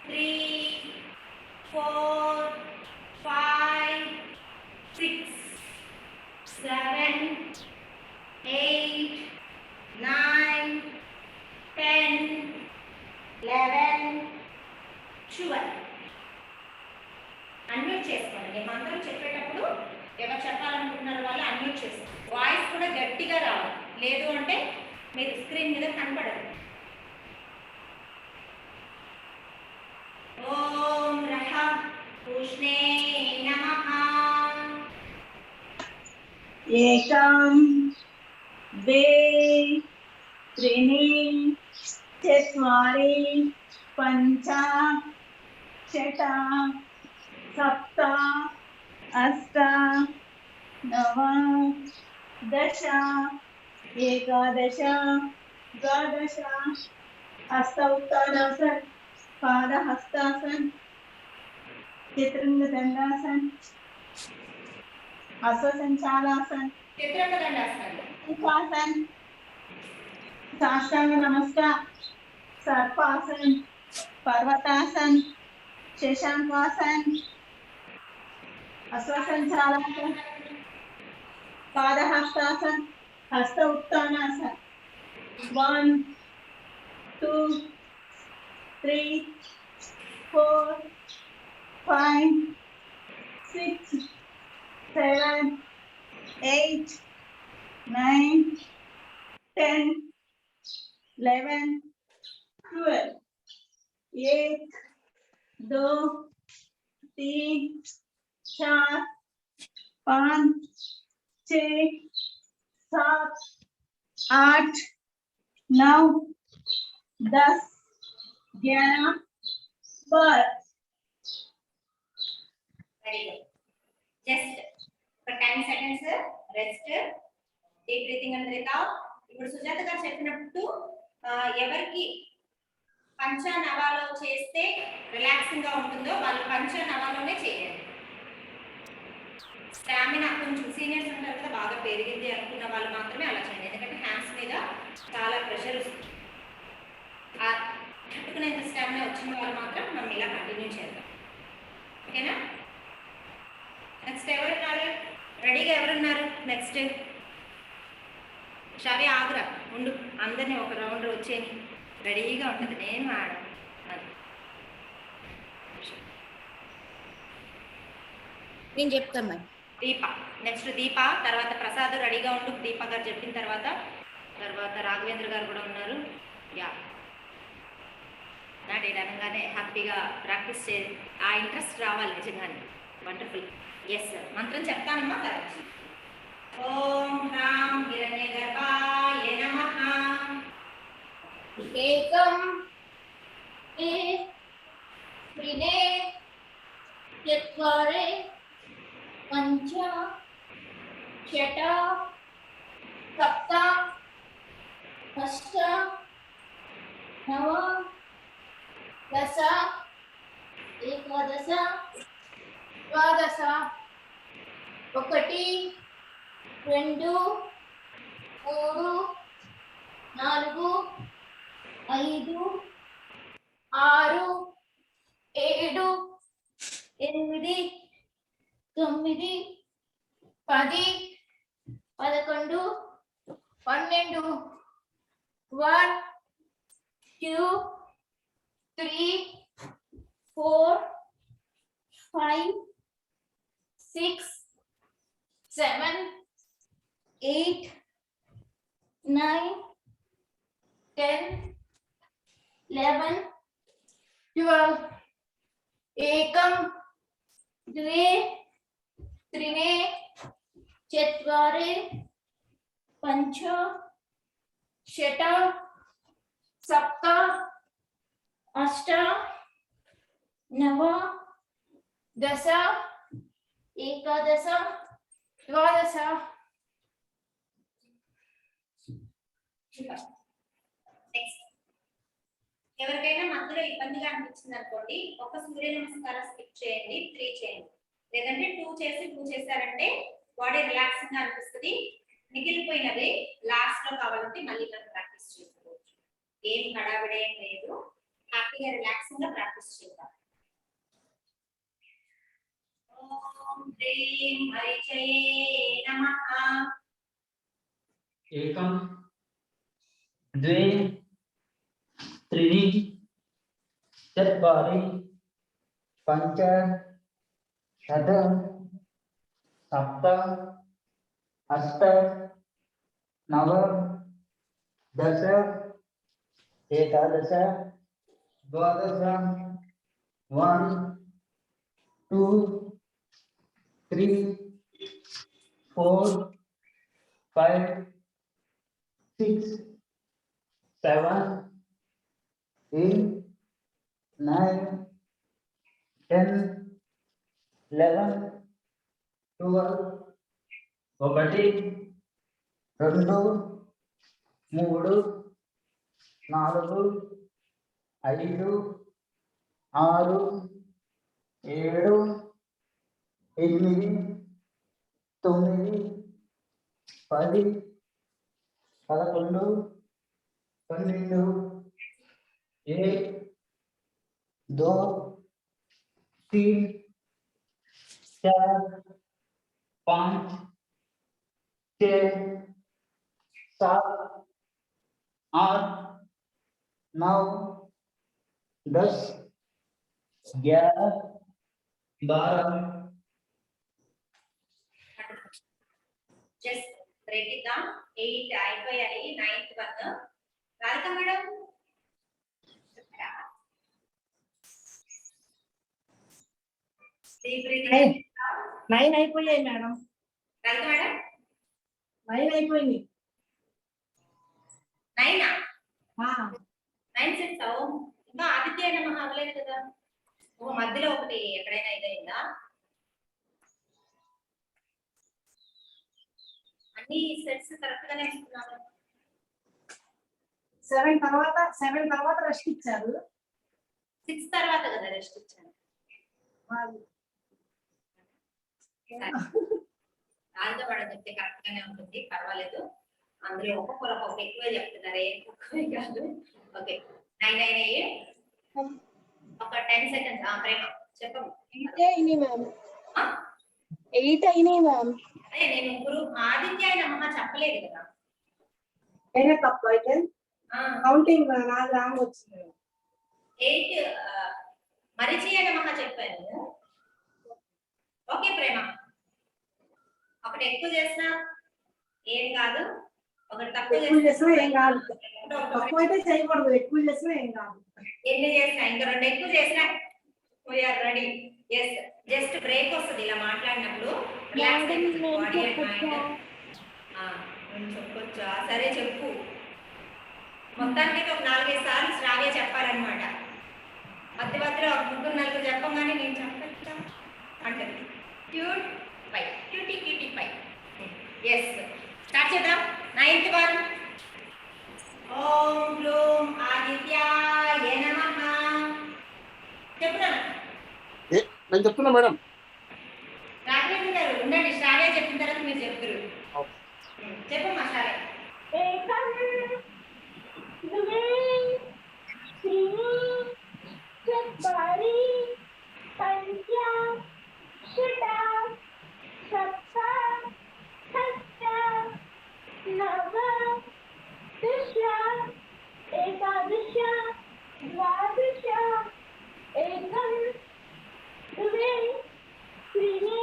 3 4 5 6 7 8 9 10 11 12 అన్మ్యూట్ చేసుకోండి. నేను మంత్రం చెప్పేటప్పుడు ఎవరు చెప్పాలనుకుంటున్నారో వాళ్ళు అన్మ్యూట్ చేసుకోండి. వాయిస్ కూడా గట్టిగా రావాలి, లేదు అంటే మీరు స్క్రీన్ మీద కనపడదు. ఓం రహ కృష్ణే నమః. एकं द्वे त्रीणि चत्वारि पञ्च षट् सप्त अष्ट नव दश एकादश द्वादश हस्तौत्तानासन पादहस्तासन चतुरंगदंडासन अश्वसंचालासन చతురంగ దండాసనాలు. उपासन साष्टांग नमस्कार सर्पासन पर्वतासन शशांकासन अश्वसंचालासन पादहस्तासन हस्त उत्तानासन 1 2 3 4 5 6 7 8 9 10 11 12 1 2 3 4 5 6 7 8 9 10 11 12 వెరీ గుడ్. జస్ట్ ఒక 10 seconds rest, deep breathing and breathe out. ఇప్పుడు సుజాత గారు చెప్పినట్టు ఎవరికి పంచ నవాలో చేస్తే రిలాక్సింగ్ గా ఉంటుందో వాళ్ళు పంచ నవాలోనే చేయండి. స్టామినా కొంచెం సీనియర్స్ ఉంటారు కదా, బాగా పెరిగింది అనుకున్న వాళ్ళు మాత్రమే అలా చేయండి. ఎందుకంటే హ్యాండ్స్ మీద చాలా ప్రెషర్ వస్తుంది. ఆ తట్టుకునేంత స్టామినా వచ్చిన వాళ్ళు మాత్రం మనం ఇలా కంటిన్యూ చేద్దాం. ఓకేనా? నెక్స్ట్ ఎవరున్నారు రెడీగా? ఎవరున్నారు నెక్స్ట్? షావి ఆగురా, ఉండు, అందరినీ ఒక రౌండ్ వచ్చేని రెడీగా ఉంటుంది. నేను ఆడ నేను చెప్తాను. దీప నెక్స్ట్, దీప తర్వాత ప్రసాద్ రెడీగా ఉండు. దీప గారు చెప్పిన తర్వాత రాఘవేంద్ర గారు కూడా ఉన్నారు. యా నా డేట్ అనగానే హ్యాపీగా ప్రాక్టీస్ చే, ఆ ఇంట్రెస్ట్ రావాలి నిజంగానే. వండర్ఫుల్. ఎస్, మంత్రం చెప్తానమ్మా తర్వాత. ఓం హ్రాం హిరణ్య గర్భాయ నమః. एकं द्वे त्रीणि चत्वारि पञ्च षट् सप्त अष्ट नव दश एकादश द्वादश 1 2 3 4 5 6 7 8 9 10 11 12 1 2 3 4 5 6 7 8 9 10 11 12 एकं द्वे त्रीणि चत्वारि पञ्च षट् सप्त अष्ट नव दश एकादश द्वादश. నెక్స్ట్, ఎవరికైనా మధ్యలో ఇబ్బందిగా అనిపించింది అనుకోండి, ఒక సూర్య నమస్కారం స్కిప్ చేయండి, 3 చేయండి. లేదంటే 2 చేసి 2 చేశారంటే బాడీ రిలాక్సింగ్ గా అనిపిస్తుంది. మిగిలిపోయినది లాస్ట్ లో కావాలంటే మళ్ళీ మనం ప్రాక్టీస్ చేసుకోవచ్చు. ఏం హడావిడేం లేదు, హ్యాపీగా రిలాక్సింగ్ గా ప్రాక్టీస్ చేద్దాం. ఓం హ్రీం హరిచయే నమః. एकं द्वे त्रीणि चत्वारि पञ्च षट् सप्त अष्ट नव दश एकादश द्वादश 1 2 3 4 5 6 7 8 9 10 11 12 ఒకటి 2 3 4 5 6 7 8 9 10 11 12 1 2 3 4 5 6 7 8 9 10 11 12 జస్ట్ బ్రేక్ ఇట్ డౌన్. 8 అయిపోయాయి, 9th 1 Radhika madam deep breathing. 9 అయిపోయాయి మేడం, రాధిక మేడం 9 అయిపోయింది. 9 9 6 ఇంకా ఆదిత్య నమః అవ్వలేదు కదా. ఒక మధ్యలో ఒకటి ఎక్కడైనా ఇదైందా? అన్ని సెట్స్ కరెక్ట్ గానే ఇస్తున్నారు. 7 తర్వాత రెస్ట్ ఇచ్చారు. 6 తర్వాత కదా రెస్ట్ ఇచ్చాను. రాధిక మేడం చెప్తే కరెక్ట్ గానే ఉంటుంది, పర్వాలేదు. అందులో ఒక్కొక్కరు ఒక్కొక్క ఎక్కువ చెప్తున్నారు, ఏం తక్కువ కాదు. ఓకే 9 అయినాయి. ఒక 10 సెకండ్స్. ప్రేమ చెప్పము. 8 అయినాయి మ్యామ్. 8 అయినాయి మ్యామ్. అదే నేను గురు ఆదిత్య నమః చెప్పలేదు కదా. ఏనే తప్పు అయితే కౌంటింగ్ నాది రాంగ్ వచ్చింది. 8 మరిచియ నమః చెప్పాను. ఓకే ప్రేమ, ఒకటి ఎక్కువ చేసినా ఏం కాదు, ఒకటి తక్కువ చేసినా ఏం కాదు. తక్కువ అయితే చేయకూడదు, ఎక్కువ చేసినా ఏం కాదు. ఎన్ని చేసినా, ఇంకా 2 ఎక్కువ చేసినా we are ready. Yes, just break వస్తుంది ఇలా మాట్లాడినప్పుడు. రిలాక్స్ అయిపోతుంది బాడీ అండ్ మైండ్. చెప్పొచ్చా? సరే చెప్పు. మొత్తానికి ఒక 4-5 సార్లు శ్రావ్య చెప్పాలన్నమాట. మధ్య మధ్యలో 3-4 చెప్పగానే నేను చెప్పచ్చా అంటే cute pie cutie cutie pie. Yes, start చేద్దాం. 9th 1. ఓం గ్లూం ఆదిత్యాయ నమః. చెప్పునా? నేను చెప్తున్నా మేడం. రాఘవేంద్ర గారు ఉండండి, శ్రావ్య చెప్పిన తర్వాత మీరు చెప్తారు. చెప్పమ్మా శ్రావ్య. एकं द्वे त्रीणि चत्वारि पञ्च षट् सप्त अष्ट नव दश एकादश द्वादश एकं द्वे त्रीणि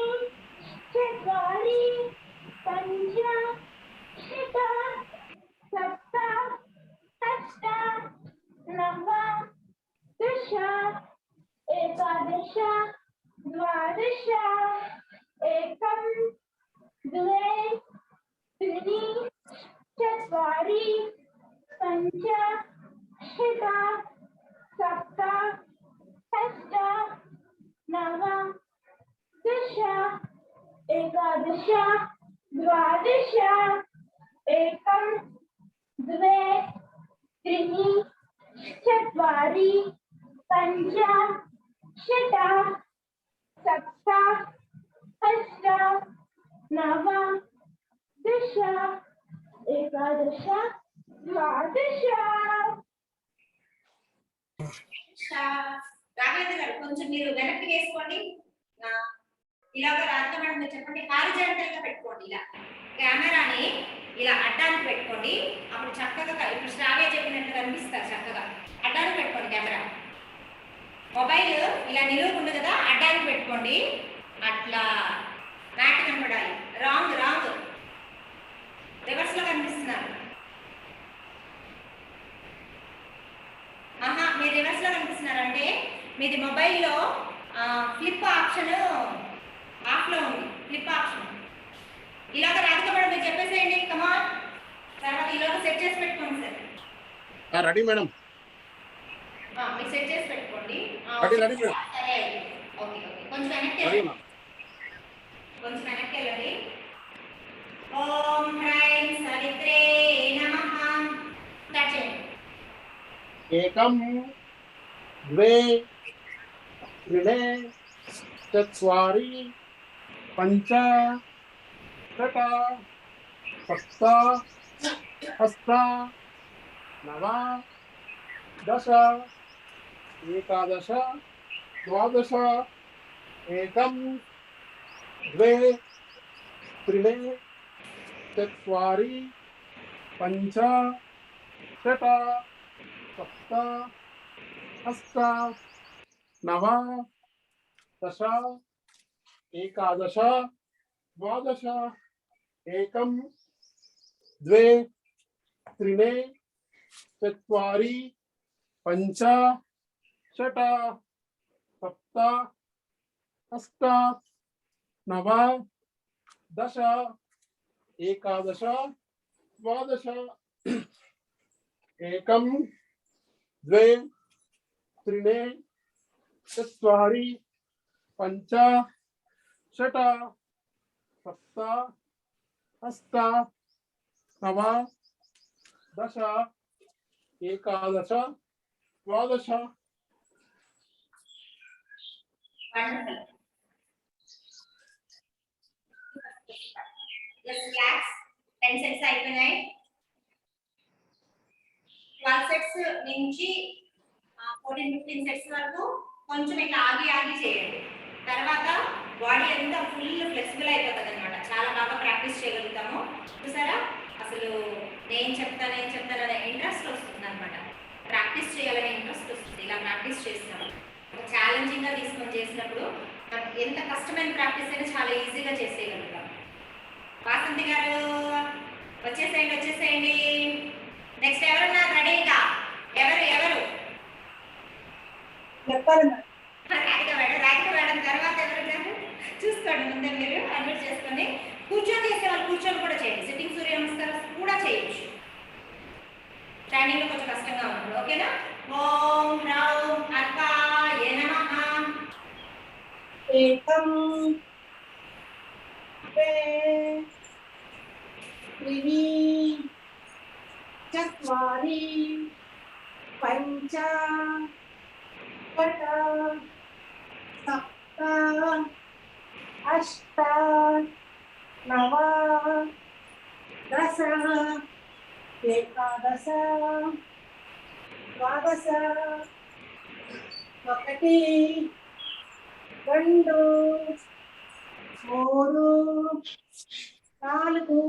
चत्वारि पञ्च षट् सप्त अष्ट नव दश एकादश द्वादश एकं द्वे त्रीणि चत्वारि पञ्च षट् सप्त अष्ट नव दश एकादश द्वादश एकं द्वे त्रीणि चत्वारि पञ्च षट् सप्त अष्ट नव दश एकादश द्वादश రాఘవేంద్ర గారు కొంచెం మీరు వెనక్కి వేసుకోండి. ఇలాగ రాధిక మేడం మీరు చెప్పండి. హారిజాంటల్ గా పెట్టుకోండి. ఇలా కెమెరాని ఇలా అడ్డానికి పెట్టుకోండి. అప్పుడు చక్కగా ఇప్పుడు శ్రావ్య చెప్పినట్లు కనిపిస్తారు. చక్కగా అడ్డానికి పెట్టుకోండి కెమెరా. మొబైల్ ఇలా నిలువుకుంది కదా, అడ్డానికి పెట్టుకోండి. అట్లా మ్యాట్ కనపడాలి. రాంగ్ రాంగ్ రివర్స్ లో కనిపిస్తున్నారు. ఆహా, మీరు రివర్స్ లో కనిపిస్తున్నారంటే మీది మొబైల్లో ఫ్లిప్ ఆప్షన్ ఆఫ్ లో ఉంది. ఫ్లిప్ ఆప్షన్ ఇలాగ రాధిక మేడం మీరు చెప్పేసేయండి. కమాన్, తర్వాత ఇలాగ సెట్ చేసి పెట్టుకోండి సార్. Ready madam. మీరు సెట్ చేసి పెట్టుకోండి. Ready madam. సరే, ఓకే ఓకే. కొంచెం వెనక్కి వెళ్ళండి. కొంచెం వెనక్కి వెళ్ళండి. ఓం హ్రైం సవిత్రే నమః. స్టార్ట్ చేయండి. ఏకం ద్వే త్రిణే చత్వారి పంచ షట సప్త అష్ట నవ దశ ఏకాదశ ద్వాదశ ఏకం ద్వే త్రిణే చత్వారి పంచ షట సప్త అష్ట నవ దశ ఏకాదశ ద్వాదశ ఏకం ద్వే త్రిణే చత్వారి పంచ షట సప్త అష్ట నవ దశ ఏకాదశ ద్వాదశ ఏకం ద్వే త్రిణే చత్వారి పంచ షట సప్త అష్ట నవ దశ ఏకాదశ ద్వాదశ. Wonderful. Just relax. 10 sets అయిపోయినాయి. 12 sets నుంచి 14-15 sets వరకు కొంచెం ఇట్లా ఆగి ఆగి చేయండి. తర్వాత బాడీ అంతా ఫుల్ ఫ్లెక్సిబుల్ అయిపోతుంది అనమాట. చాలా బాగా ప్రాక్టీస్ చేయగలుగుతాము. చూసారా, అసలు నేను చెప్తాను అనే ఇంట్రెస్ట్ వస్తుంది అనమాట. ప్రాక్టీస్ చేయాలనే ఇంట్రెస్ట్ వస్తుంది. ఇలా ప్రాక్టీస్ చేస్తాము. ఛాలెంజింగ్ గా తీసుకొని చేసినప్పుడు ఎంత కష్టమైన ప్రాక్టీస్ అయినా చాలా ఈజీగా చేసేయగలుగుతాం. వాసంతి గారు వచ్చేసేయండి. నెక్స్ట్ ఎవరున్నారు రెడీగా? ఎవరు చెప్పాలి రాధిక మేడం తర్వాత ఎవరున్నారు చూసుకోండి. ముందే మీరు అడ్మిట్ చేసుకొని కూర్చొని చేసే వాళ్ళు కూర్చొని కూడా చేయండి. సిట్టింగ్ సూర్య నమస్కారం కూడా చేయొచ్చు. స్టాండింగ్ లో కొంచెం కష్టంగా ఉన్నప్పుడు. ఓకేనా? ఓం హ్రౌం అర్కాయ నమః. ఏకం ద్వే త్రీణి చత్వారి పంచ షట సప్త అష్ట నవ దశ ఏకాదశ ద్వాదశ ఒకటి రెండు మూడు నాలుగు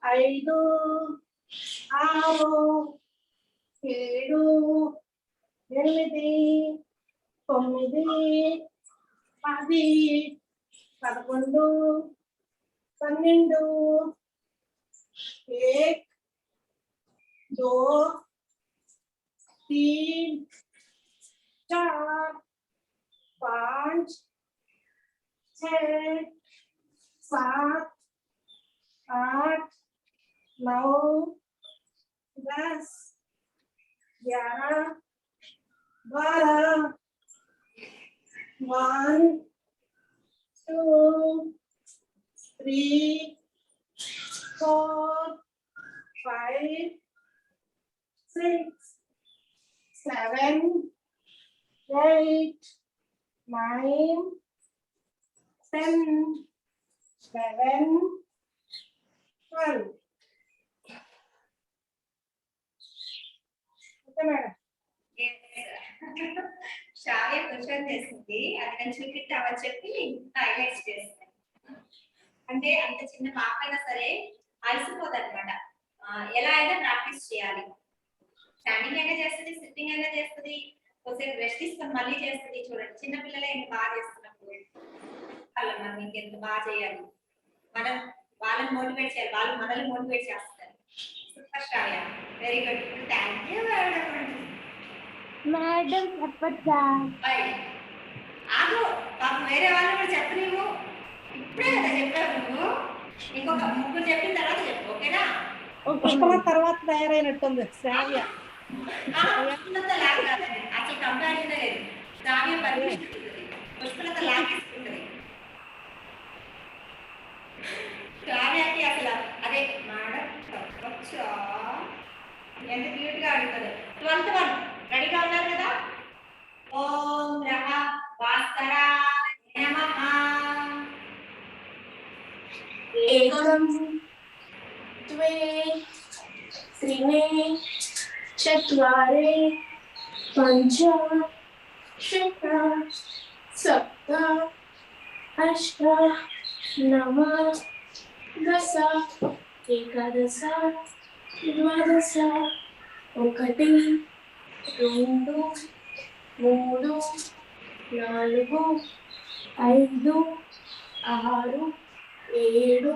ఐదు ఆరు ఏడు ఎనిమిది తొమ్మిది 10 11 12 1 2 3 4 5 6 7 8 9 10 11 12 1 2 3 4 5 6 7 8 9 10 11 12. Okay madam. శ్రావ్య క్వశ్చన్ చేసింది, అది నేను చూపిస్తామని చెప్పి హైలైట్స్ చేస్తాను. అంటే అంత చిన్న పాప అయినా సరే అలసిపోదు అనమాట. ఎలా అయినా ప్రాక్టీస్ చేయాలి. స్టాండింగ్ అయినా చేస్తుంది, సిట్టింగ్ అయినా చేస్తుంది, ఒకసారి రెస్ట్ తీసుకొని మళ్ళీ చేస్తుంది. చూడండి చిన్న పిల్లలే ఎంత బాగా చేస్తున్నప్పుడు మనం ఇంకెంత బాగా చేయాలి. మనం వాళ్ళని మోటివేట్ చేయాలి, వాళ్ళు మనల్ని మోటివేట్ చేస్తారు. Super Shravya, very good, thank you madam చెప్పచ్చా? ఆగు, పాపం వేరే వాళ్ళు కూడా చెప్పు. నువ్వు ఇప్పుడే కదా చెప్పావు, నువ్వు ఇంకొక ముగ్గురు చెప్పిన తర్వాత చెప్పు, ఓకేనా? పుష్పలత తర్వాత తయారైనట్టుంది శ్రావ్య. పుష్పలత లాగ్ కాదండి, అసలు కంపారిజన్ లేదు. శ్రావ్య పర్మిషన్ ఉంటుంది, పుష్పలత లాగేసుకుంటుంది. శ్రావ్యకి అసలు అదే మేడం చెప్పచ్చా ఎంత క్యూట్ గా అడుగుతుంది. 12th 1 రెడీగా ఉన్నారు కదా? ఓం రహ భాస్కరాయ నమః. एकं द्वे त्रीणि चत्वारि पञ्च षट् सप्त अष्ट नव दश एकादश द्वादश ఒకటి రెండు మూడు నాలుగు ఐదు ఆరు ఏడు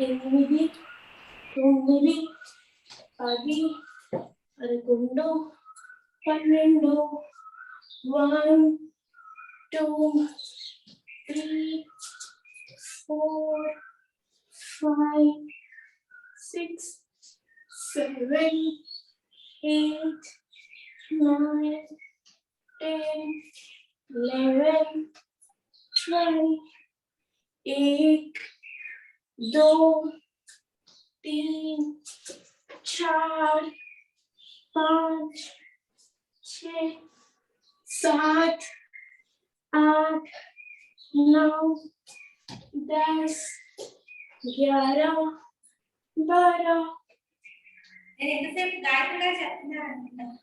ఎనిమిది తొమ్మిది 10 11 12 1 2 3 4 5 6 7 8 9 10 11 12 1 2 3 4 5 6 7 8 9 10 11 12. నేను ఎంతసేపు గాయత్రి గారు చెప్తున్నారు అనుకుంటాను,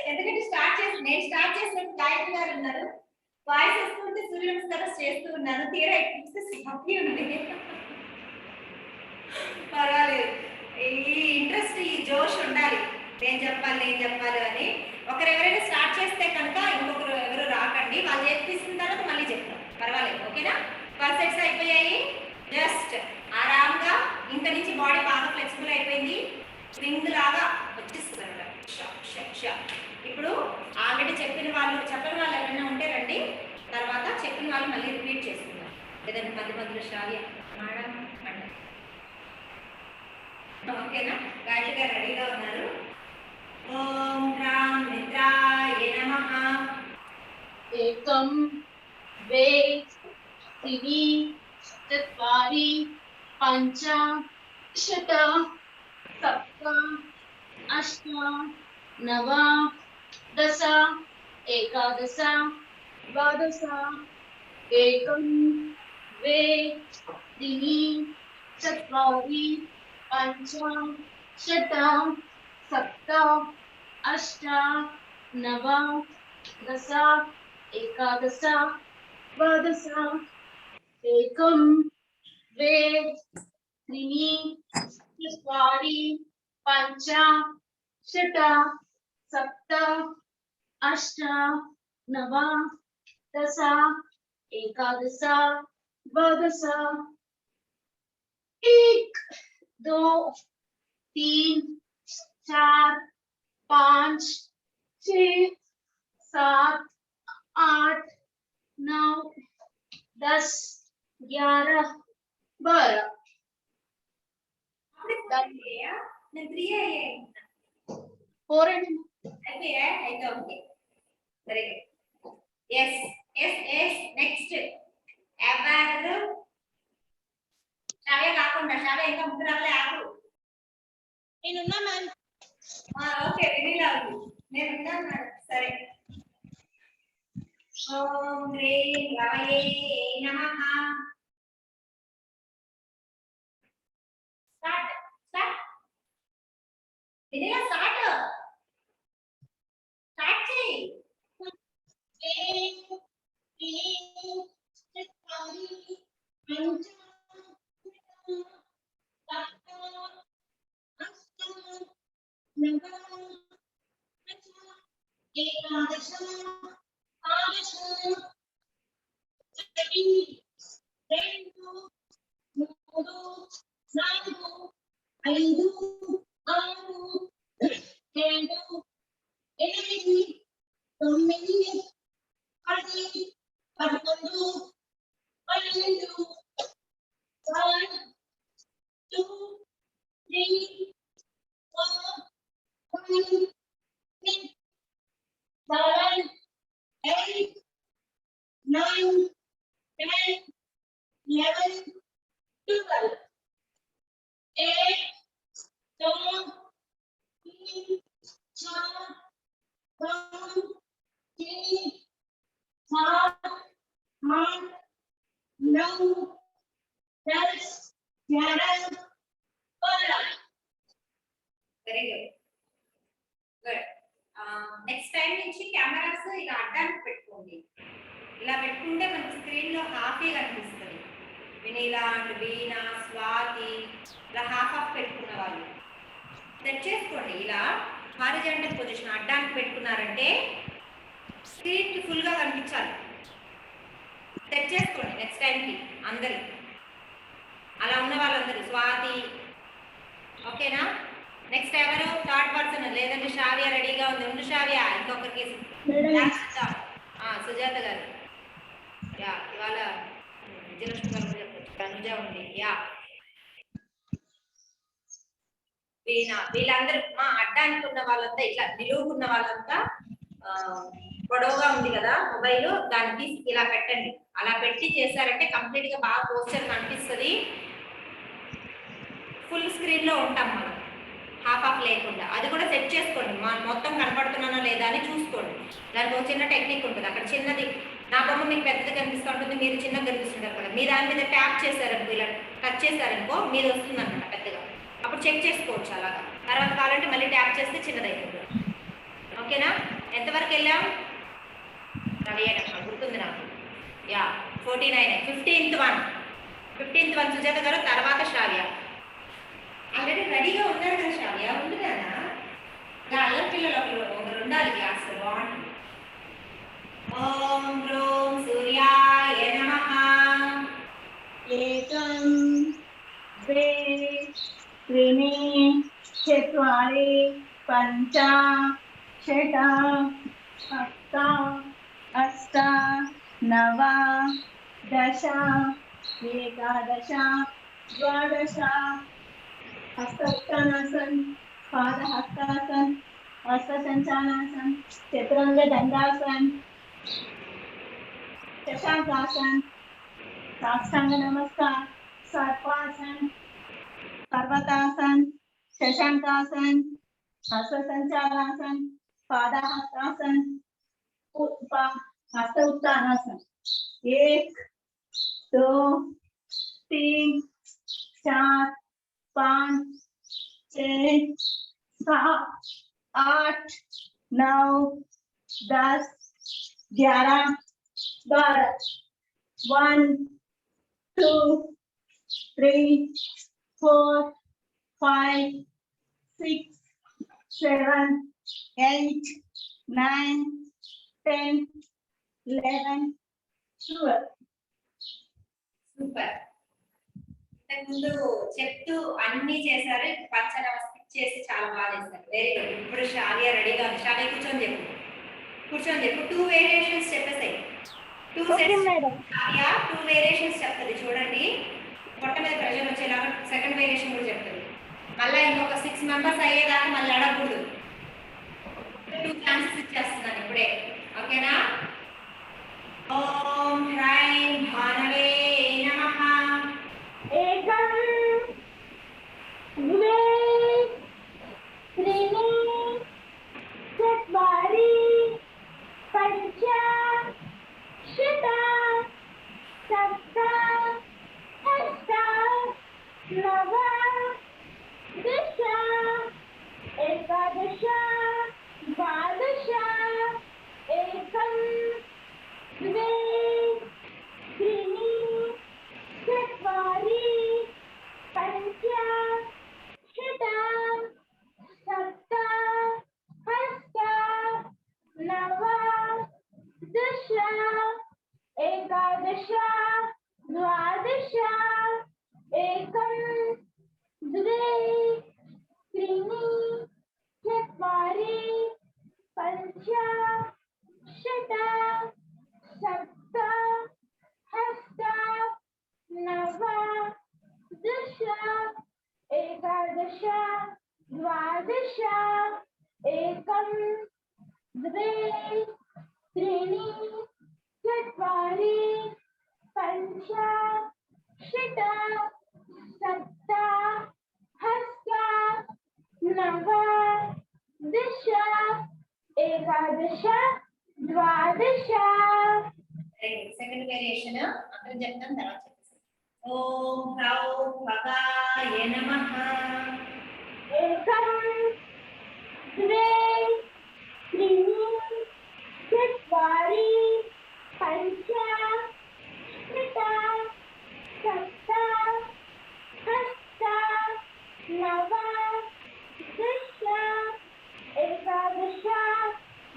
ఎందుకంటే నేను స్టార్ట్ చేసినప్పుడు గాయత్రి గారు ఉన్నారు, వాయిస్ వస్తుంటే సూర్య నమస్కారం చేస్తూ ఉన్నాను. తీరా ఎక్కిస్తే హ్యాపీ ఉంది. పర్వాలేదు, ఈ ఇంట్రెస్ట్ ఈ జోష్ ఉండాలి. నేను చెప్పాలి అని. ఒకరు ఎవరైనా స్టార్ట్ చేస్తే కనుక ఇంకొకరు ఎవరు రాకండి, వాళ్ళు చేసి తీసుకున్న తర్వాత మళ్ళీ చెప్తాం, పర్వాలేదు, ఓకేనా? పర్ఫెక్ట్స్ అయిపోయాయి. జస్ట్ ఆరాంగా ఇంకా నుంచి బాడీ బాగా ఫ్లెక్సిబుల్ అయిపోయింది, స్ప్రింగ్ లాగా వచ్చేస్తుంది. ఇప్పుడు ఆల్రెడీ చెప్పని వాళ్ళు ఎవరైనా ఉంటే రండి, తర్వాత చెప్పిన వాళ్ళు మళ్ళీ రిపీట్ చేసుకుందాం. లేదంటే మధ్య శ్రావ్య మేడం అండి, ఓకేనా? గాయత్రి గారు రెడీగా ఉన్నారు. ఓం రామ్ మిత్రాయ నమః. एकं द्वे त्रीणि चत्वारि पञ्च षट् सप्त अष्ट नव दश एकादश द्वादश एकं द्वे त्रीणि चत्वारि पञ्च षट् सप्त अष्ट नव दश एकादश द्वादश एकं द्वे त्रीणि चत्वारि पञ्च षट् सप्त अष्ट नव दश एकादश द्वादश 1 2 3 4 5 6 7 8 9 10 11 12. నేను 3 అయ్యాయి 4 అయిపోయా? అయితే okay, very good. Yes next ఎవరు? శ్రావ్య కాకుండా, శ్రావ్య ఇంకా ముగ్గురు అవ్వలే, ఆగు. నేనున్నా మ్యామ్. ఓకే, వినీలా ఉంది, నేను ఉన్నాను మేడం. సరే. ఓం హ్రీం రవయే నమః. వినయ స్టార్ట్ చేయి. ఐదు ఆరు ఏడు ఎనిమిది తొమ్మిది 10 11 12 1 2 3 4 5 6 7 8 9 10 11 12 8 2 3 4 5 6 7 8 9 10 11 12 very good good. Next time నుంచి కెమెరాస్ ఇలా అడ్డానికి పెట్టుకోండి. ఇలా పెట్టుకుంటే మనకి స్క్రీన్ లో హాఫ్ కనిపిస్తుంది. వినీలా అండ్ వీణా స్వాతి ఇలా హాఫ్ పెట్టుకున్న వాళ్ళు సెట్ చేసుకోండి. ఇలా హారిజాంటల్ పొజిషన్ అడ్డానికి పెట్టుకున్నారంటే స్క్రీన్ కి ఫుల్ గా కనిపించాలి. సెట్ చేసుకోండి నెక్స్ట్ టైంకి అందరు అలా ఉన్న వాళ్ళందరూ. స్వాతి ఓకేనా? నెక్స్ట్ ఎవరు? Third person. లేదంటే శ్రావ్య రెడీగా ఉంది. ఉండు శ్రావ్య, ఇంకొకరికి సుజాత గారు. యా ఇవాళ విజయలక్ష్మి గారు చెప్పచ్చు. అనుజ ఉంది. యా వీళ్ళందరూ మా అడ్డానికి ఉన్న వాళ్ళంతా ఇట్లా నిలువుకున్న వాళ్ళంతా పొడవుగా ఉంది కదా మొబైల్, దాన్ని తీసి ఇలా పెట్టండి. అలా పెట్టి చేశారంటే కంప్లీట్ గా బాగా పోస్టర్ కనిపిస్తుంది. ఫుల్ స్క్రీన్ లో ఉంటాం మనం, హాఫ్ లేకుండా. అది కూడా సెట్ చేసుకోండి. మొత్తం కనపడుతున్నానో లేదా అని చూసుకోండి. దానికి ఒక చిన్న టెక్నిక్ ఉంటుంది. అక్కడ చిన్నది నా బొమ్మ మీకు పెద్దది కనిపిస్తూ ఉంటుంది, మీరు చిన్నగా కనిపిస్తుంటారు కదా. మీ దాని మీద ట్యాప్ చేశారనుకో, ఇలా టచ్ చేశారనుకో మీద వస్తుంది అనమాట పెద్దగా. అప్పుడు చెక్ చేసుకోవచ్చు అలాగా. తర్వాత కావాలంటే మళ్ళీ ట్యాప్ చేస్తే చిన్నదైతుంది. ఓకేనా? ఎంతవరకు వెళ్ళాం? రవి గుర్తుంది నాకు. యా 49. 15th one సుజాత గారు, తర్వాత శ్రావ్య. ఆల్రెడీ రెడీగా ఉన్నారు కదా శ్రావ్య, ఉంది కదా. అల్లరి పిల్లలు ఒకరు ఉండాలి క్లాస్. బాగుంటుంది. ఓం హ్రోం సూర్యాయ నమః. एकं द्वे त्रीणि चत्वारि पञ्च षट् सप्त अष्ट नव 10 11 12 हस्तोत्थानासन पादहस्तासन हस्तसञ्चालनासन चतुरंग दंडासन शशांकासन साष्टांग नमस्कार सर्पासन पर्वतासन शशांकासन हस्तसंचालनासन पादहस्तासन हस्त उत्थानासन 1 2 3 4 5 6 7 8 9 10 11 12 1 2 3 4 5 6 7 8 9 10 11 12. సూపర్. ముందు చెప్తూ అన్ని చేశారు. పచ్చన స్టిచ్ చేసి చాలా బాగా చేశారు. Very good. ఇప్పుడు శ్రావ్య రెడీగా ఉంది. శ్రావ్య కూర్చొని చెప్పు. 2 వేరియేషన్స్ చెప్పేసాయి. 2 సెట్స్. శ్రావ్య 2 వేరియేషన్స్ చెప్తుంది చూడండి. పొట్ట మీద ప్రెషర్ వచ్చేలాగా సెకండ్ వేరియేషన్ కూడా చెప్తుంది. మళ్ళీ ఇంకొక 6 మెంబర్స్ అయ్యేదాకా మళ్ళీ అడగకూడదు. 2 ఛాన్సెస్ ఇచ్చేస్తున్నాను ఇప్పుడే. ఓకేనా? ఓం హ్రైం భానవే నమః. एकं द्वे त्रीणि चत्वारि पञ्च षट् सप्त अष्ट नव 10 11 द्वादश एकं द्वे त्रीणि चत्वारि पञ्च षट् सप्त अष्ट नव दश एकादश द्वादश एकं द्वे त्रीणि चत्वारि पञ्च षट् सप्त अष्ट नव दश एकादश द्वादश सेकंड वेरिएशन अंदर చెప్తాం తర్వాత చెప్పేసి ఓం హ్రౌం భగాయ నమః एकं द्वे त्रीणि चत्वारि पञ्च षट् सप्त अष्ट नव दश एकादश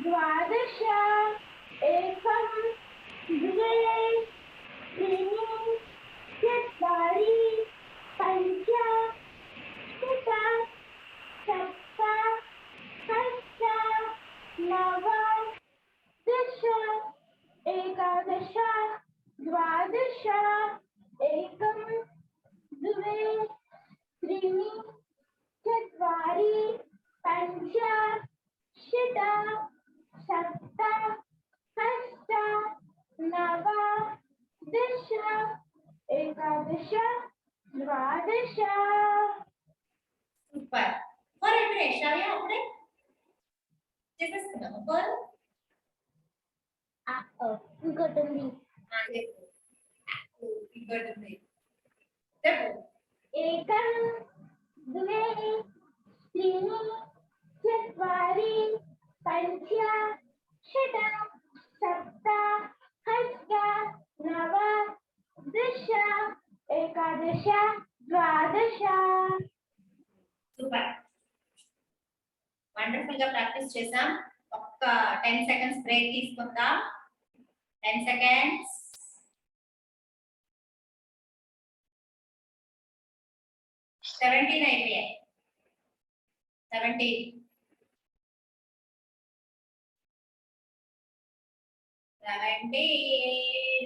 द्वादश एकं द्वे त्रीणि चत्वारि पञ्च षट् सप्त अष्ट नव दश एकादश द्वादश एकं द्वे त्रीणि चत्वारि पञ्च षट् सप्त अष्ट नव दश एकादश द्वादश సూపర్ ఫర్ అంటే షాలియా అప్పుడే చేసేస్తున్నాము ఫర్ ఇంకోటి ఉంది ఇంకోటి చెప్పు एकं द्वे त्रीणि चत्वारि पञ्च षट् सप्त अष्ट नव दश एकादश द्वादश సూపర్ వండర్ఫుల్ గా ప్రాక్టీస్ చేసాం ఒక్క 10 సెకండ్స్ బ్రేక్ తీసుకుందాం 10 సెకండ్స్ సెవెంటీన్ అయిపోయాయి 17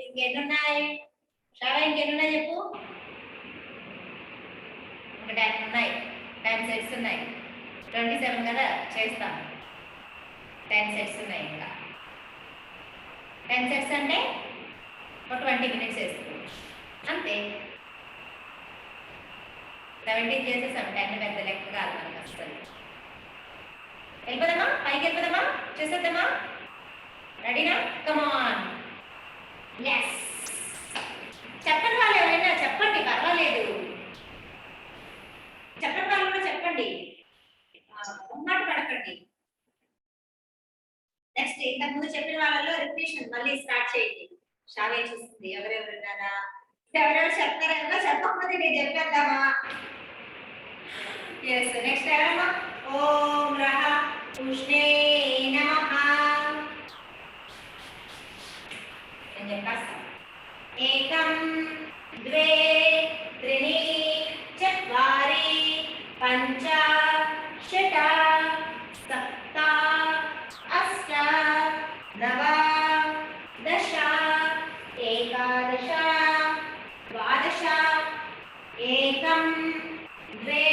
ఇంకెన్నున్నాయి చాలా ఇంకెన్నున్నాయి చెప్పు ఇంకా 10 ఉన్నాయి 10 సెట్స్ ఉన్నాయి 27 కదా చేస్తాం 10 సెట్స్ ఉన్నాయి ఇంకా 10 సెట్స్ అంటే ఒక 20 మినిట్స్ వేసుకోవచ్చు అంతే 17 చేసేసాం 10 పెద్ద లెక్క కాదు మనకు అసలు వెళ్ళిపోదామా పైకి వెళ్ళిపోదామా చేసేద్దామా రెడీనా కమ్ ఆన్ yes చెప్పండి వాళ్ళు ఎవరైనా చెప్పండి పర్వాలేదు చెప్పండి వాళ్ళు కూడా చెప్పండి ఉన్నట్టు పడకండి నెక్స్ట్ ఇంతకుముందు చెప్పిన వాళ్ళలో రిపిటేషన్ మళ్ళీ స్టార్ట్ చేయండి షావే చూస్తుంది ఎవరెవరు ఉన్నారా ఎవరెవరు చెప్తారేమో చెప్పకపోతే నేను చెప్పేద్దామా ఎస్ నెక్స్ట్ ఎవరమ్మా ఓం రహ ఉష్ణే నమః నేను చెప్పేస్తాను एकं द्वे त्रीणि चत्वारि पञ्च षट् सप्त अष्ट नव दश एकादश द्वादश एकं द्वे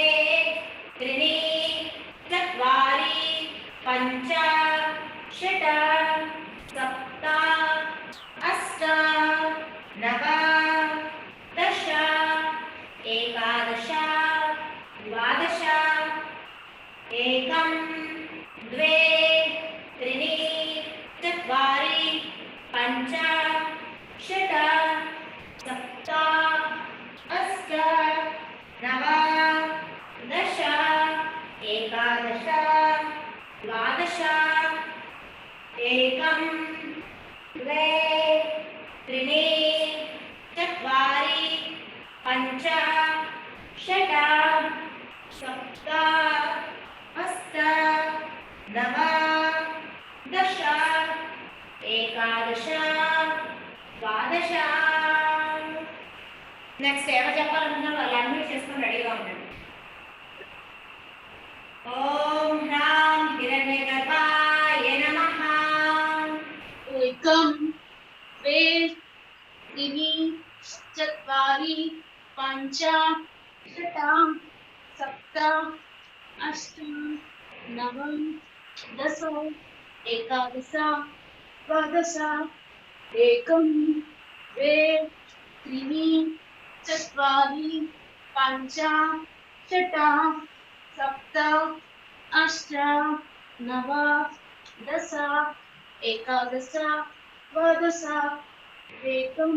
त्रीणि चत्वारि पञ्च षट् सप्त अष्ट नव दश एकादश द्वादश एकं द्वे त्रीणि चत्वारि पञ्च षट् सप्त अष्ट नव दश एकादश द्वादश एकं द्वे त्रीणि चत्वारि पञ्च षट् सप्त अष्ट नव दश एकादश द्वादश నెక్స్ట్ ఎవరు చెప్పాలనుకున్నారు వాళ్ళు అన్మ్యూట్ చేసుకొని రెడీగా ఉండండి. ఓం హ్రాం హిరణ్యగర్భాయ నమః. एकं द्वे त्रीणि चत्वारि पञ्च षट् सप्त अष्ट नव दश एकादश द्वादश एकं द्वे त्रीणि चत्वारि पञ्च षट् सप्त अष्ट नव दश एकादश द्वादश एकं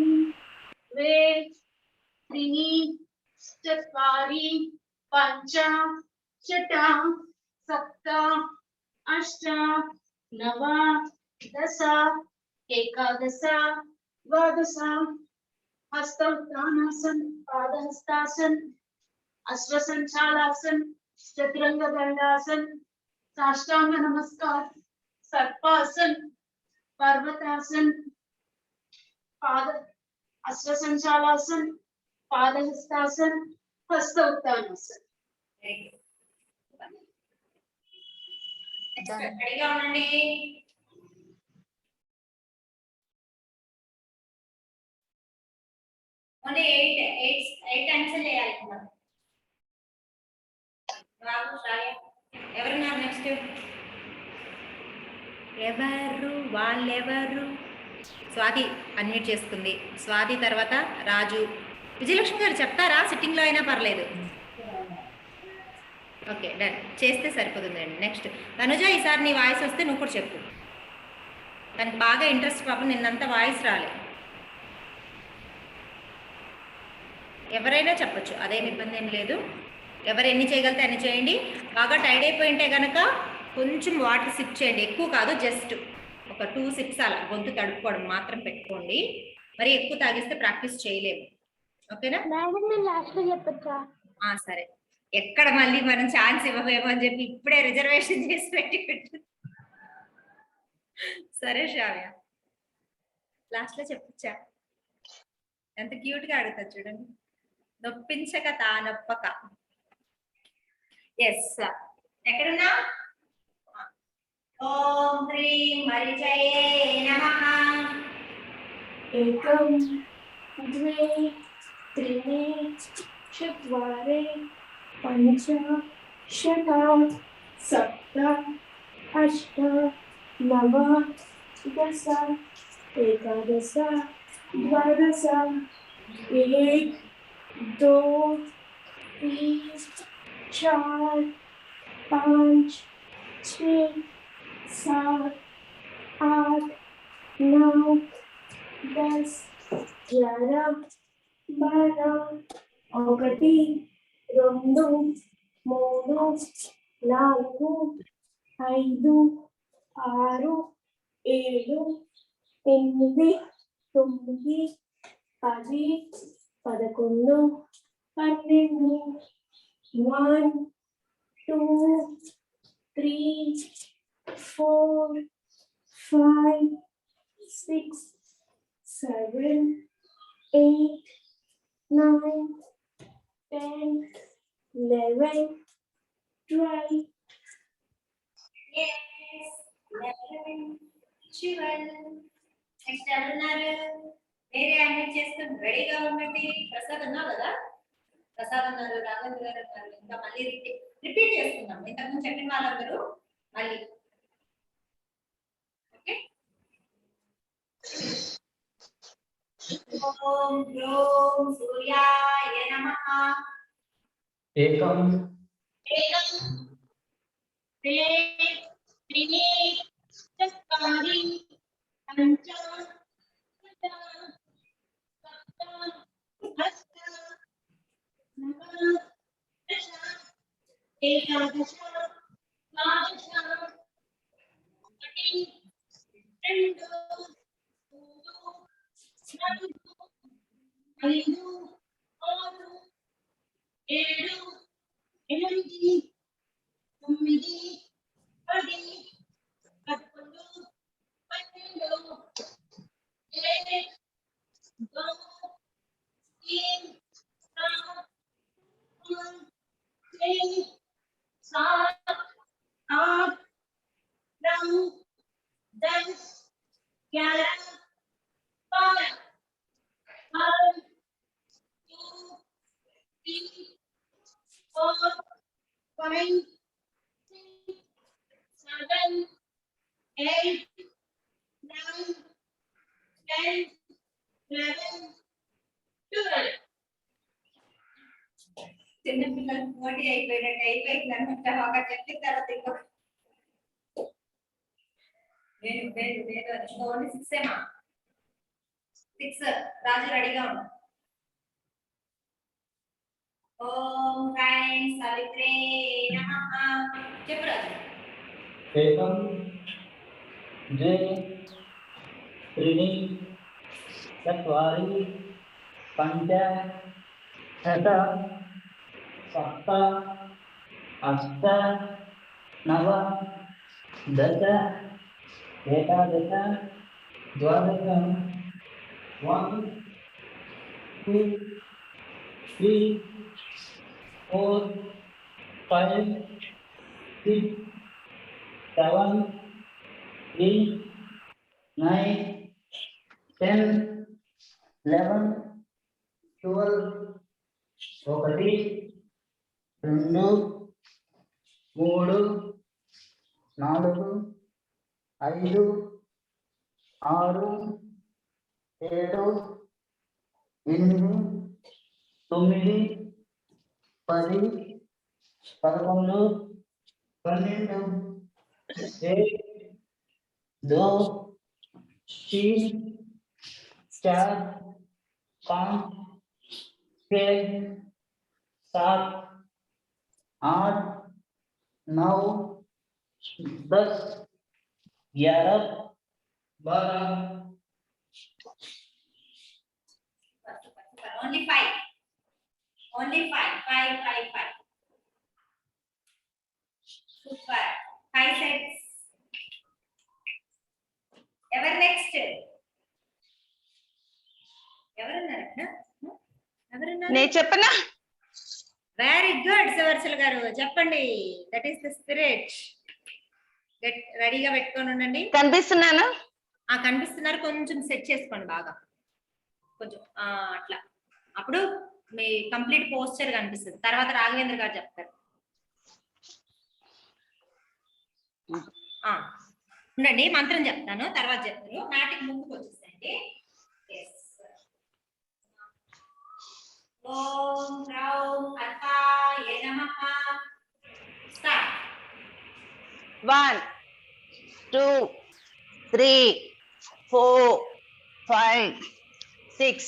द्वे त्रीणि चत्वारि पञ्च षट् सप्त अष्ट नव दश एकादश द्वादश हस्तोत्थानासन पादहस्तासन अश्वसंचालासन चतुरंग दंडासन साष्टांग नमस्कार सर्पासन पर्वतासन पाद अश्वसंचालासन पादहस्तासन हस्तोत्थानासन. రెడీగా ఉండండి. ఓన్లీ 8 ఆన్సర్ చేయాలి. బాబు శ్రావ్య ఎవరున్నారు నెక్స్ట్? ఎవరు వాళ్ళెవరు? స్వాతి అన్మ్యూట్ చేసుకుంది. స్వాతి తర్వాత రాజు. విజయలక్ష్మి గారు చెప్తారా? సిట్టింగ్లో అయినా పర్లేదు. ఓకే డన్ చేస్తే సరిపోతుందండి. నెక్స్ట్ తనుజ, ఈసారి నీ వాయిస్ వస్తే నువ్వు కూడా చెప్పు. దానికి బాగా ఇంట్రెస్ట్ పాపం, నిన్నంతా వాయిస్ రాలే. ఎవరైనా చెప్పొచ్చు, అదేమి ఇబ్బంది ఏం లేదు. ఎవరు ఎన్ని చేయగలితే అన్ని చేయండి. బాగా టైడ్ అయిపోయి ఉంటే కనుక కొంచెం వాటర్ సిప్ చేయండి, ఎక్కువ కాదు, జస్ట్ ఒక 2 సిప్స్ అలా గొంతు తడుపుకోవడం మాత్రం పెట్టుకోండి. మరి ఎక్కువ తాగిస్తే ప్రాక్టీస్ చేయలేము. ఓకేనా? లాస్ట్ చెప్పచ్చా? సరే. ఎక్కడ మళ్ళీ మనం ఛాన్స్ ఇవ్వమేమో అని చెప్పి ఇప్పుడే రిజర్వేషన్ చేసి పెట్టు. సరే శ్రావ్య, లాస్ట్ లో చెప్పచ్చా? ఎంత క్యూట్ గా అడుగుతా చూడండి. నొప్పించక తానొప్పక. ఎస్, ఎక్కడున్నా? ఓం హ్రీం హరిజయే నమః. एकं द्वे त्रीणि चत्वारि पञ्च षट् सप्त अष्ट नव दश एकादश द्वादश एक दो तीन चार पाँच छः सात आठ नौ 10 11 12 1 2 3 4 5 6 7 8 9 10 11 12 1 2 3 4 5 6 7 8 9 10 11 12 నెక్స్ట్ ఎవరున్నారు? వేరే అన్మ్యూట్ చేసుకుని రెడీగా ఉండండి. ప్రసాద్ ఉన్నావు కదా? ప్రసాద్ ఉన్నారు, రాఘవేంద్ర గారు ఉన్నారు. ఇంకా మళ్ళీ రిపీట్ చేసుకుందాం. ఇంతకుముందు చెప్పిన వాళ్ళందరూ మళ్ళీ. ఓకే. ఓం హ్రీం సూర్యాయ నమః. एकम द्वे त्रीणि चत्वारि पञ्च षट् सप्त अष्ट नव दश एकादश द्वादश 1 2 3 4 5 6 7 8 9 10 11 12 1 2 3 4, 5, 6, 7, 8, 9, 10, 11, 12. చిన్నపిల్లలు పోటీ అయిపోయినట్టు అయిపోయింది అనమాట. ఒక చెప్పిన తర్వాత ఇంకో లేదు ఓన్లీ 6 ఏమా 6. రాజు రెడీగా ఉండు. ఓం హ్రైం సవిత్రే నమః. చెప్పు రాజు. एकं द्वे त्रीणि चत्वारि पञ्च षट् सप्त अष्ट नव दश एकादश द्वादश 1 2 3 4 5 6 7 8 9 10 11 12 ఒకటి 2 3 4 5 6 7 8 9 10 11 12 1 2 3 4 5 6 7 8 9 10 11 12 Only 5. Only 5. 5, 5, 5. Super. 5 sets. Ever next? ఎవరున్నారు? నేను చెప్పనా? వెరీ గుడ్ సువర్చల్ గారు, చెప్పండి. That is the spirit. రెడీగా పెట్టుకొని ఉండండి. కనిపిస్తున్నాను. కనిపిస్తున్నారు. కొంచెం సెట్ చేసుకోండి బాగా, కొంచెం అట్లా. అప్పుడు మీ కంప్లీట్ పోస్చర్ కనిపిస్తుంది. తర్వాత రాఘవేంద్ర గారు చెప్తారు. ఉండండి, మంత్రం చెప్తాను, తర్వాత చెప్తారు. నాటికి ముందుకు వచ్చేసేయండి. ఓం హ్రౌం అర్థాయ నమః. స్టార్ట్. 1 2 3 4 5 6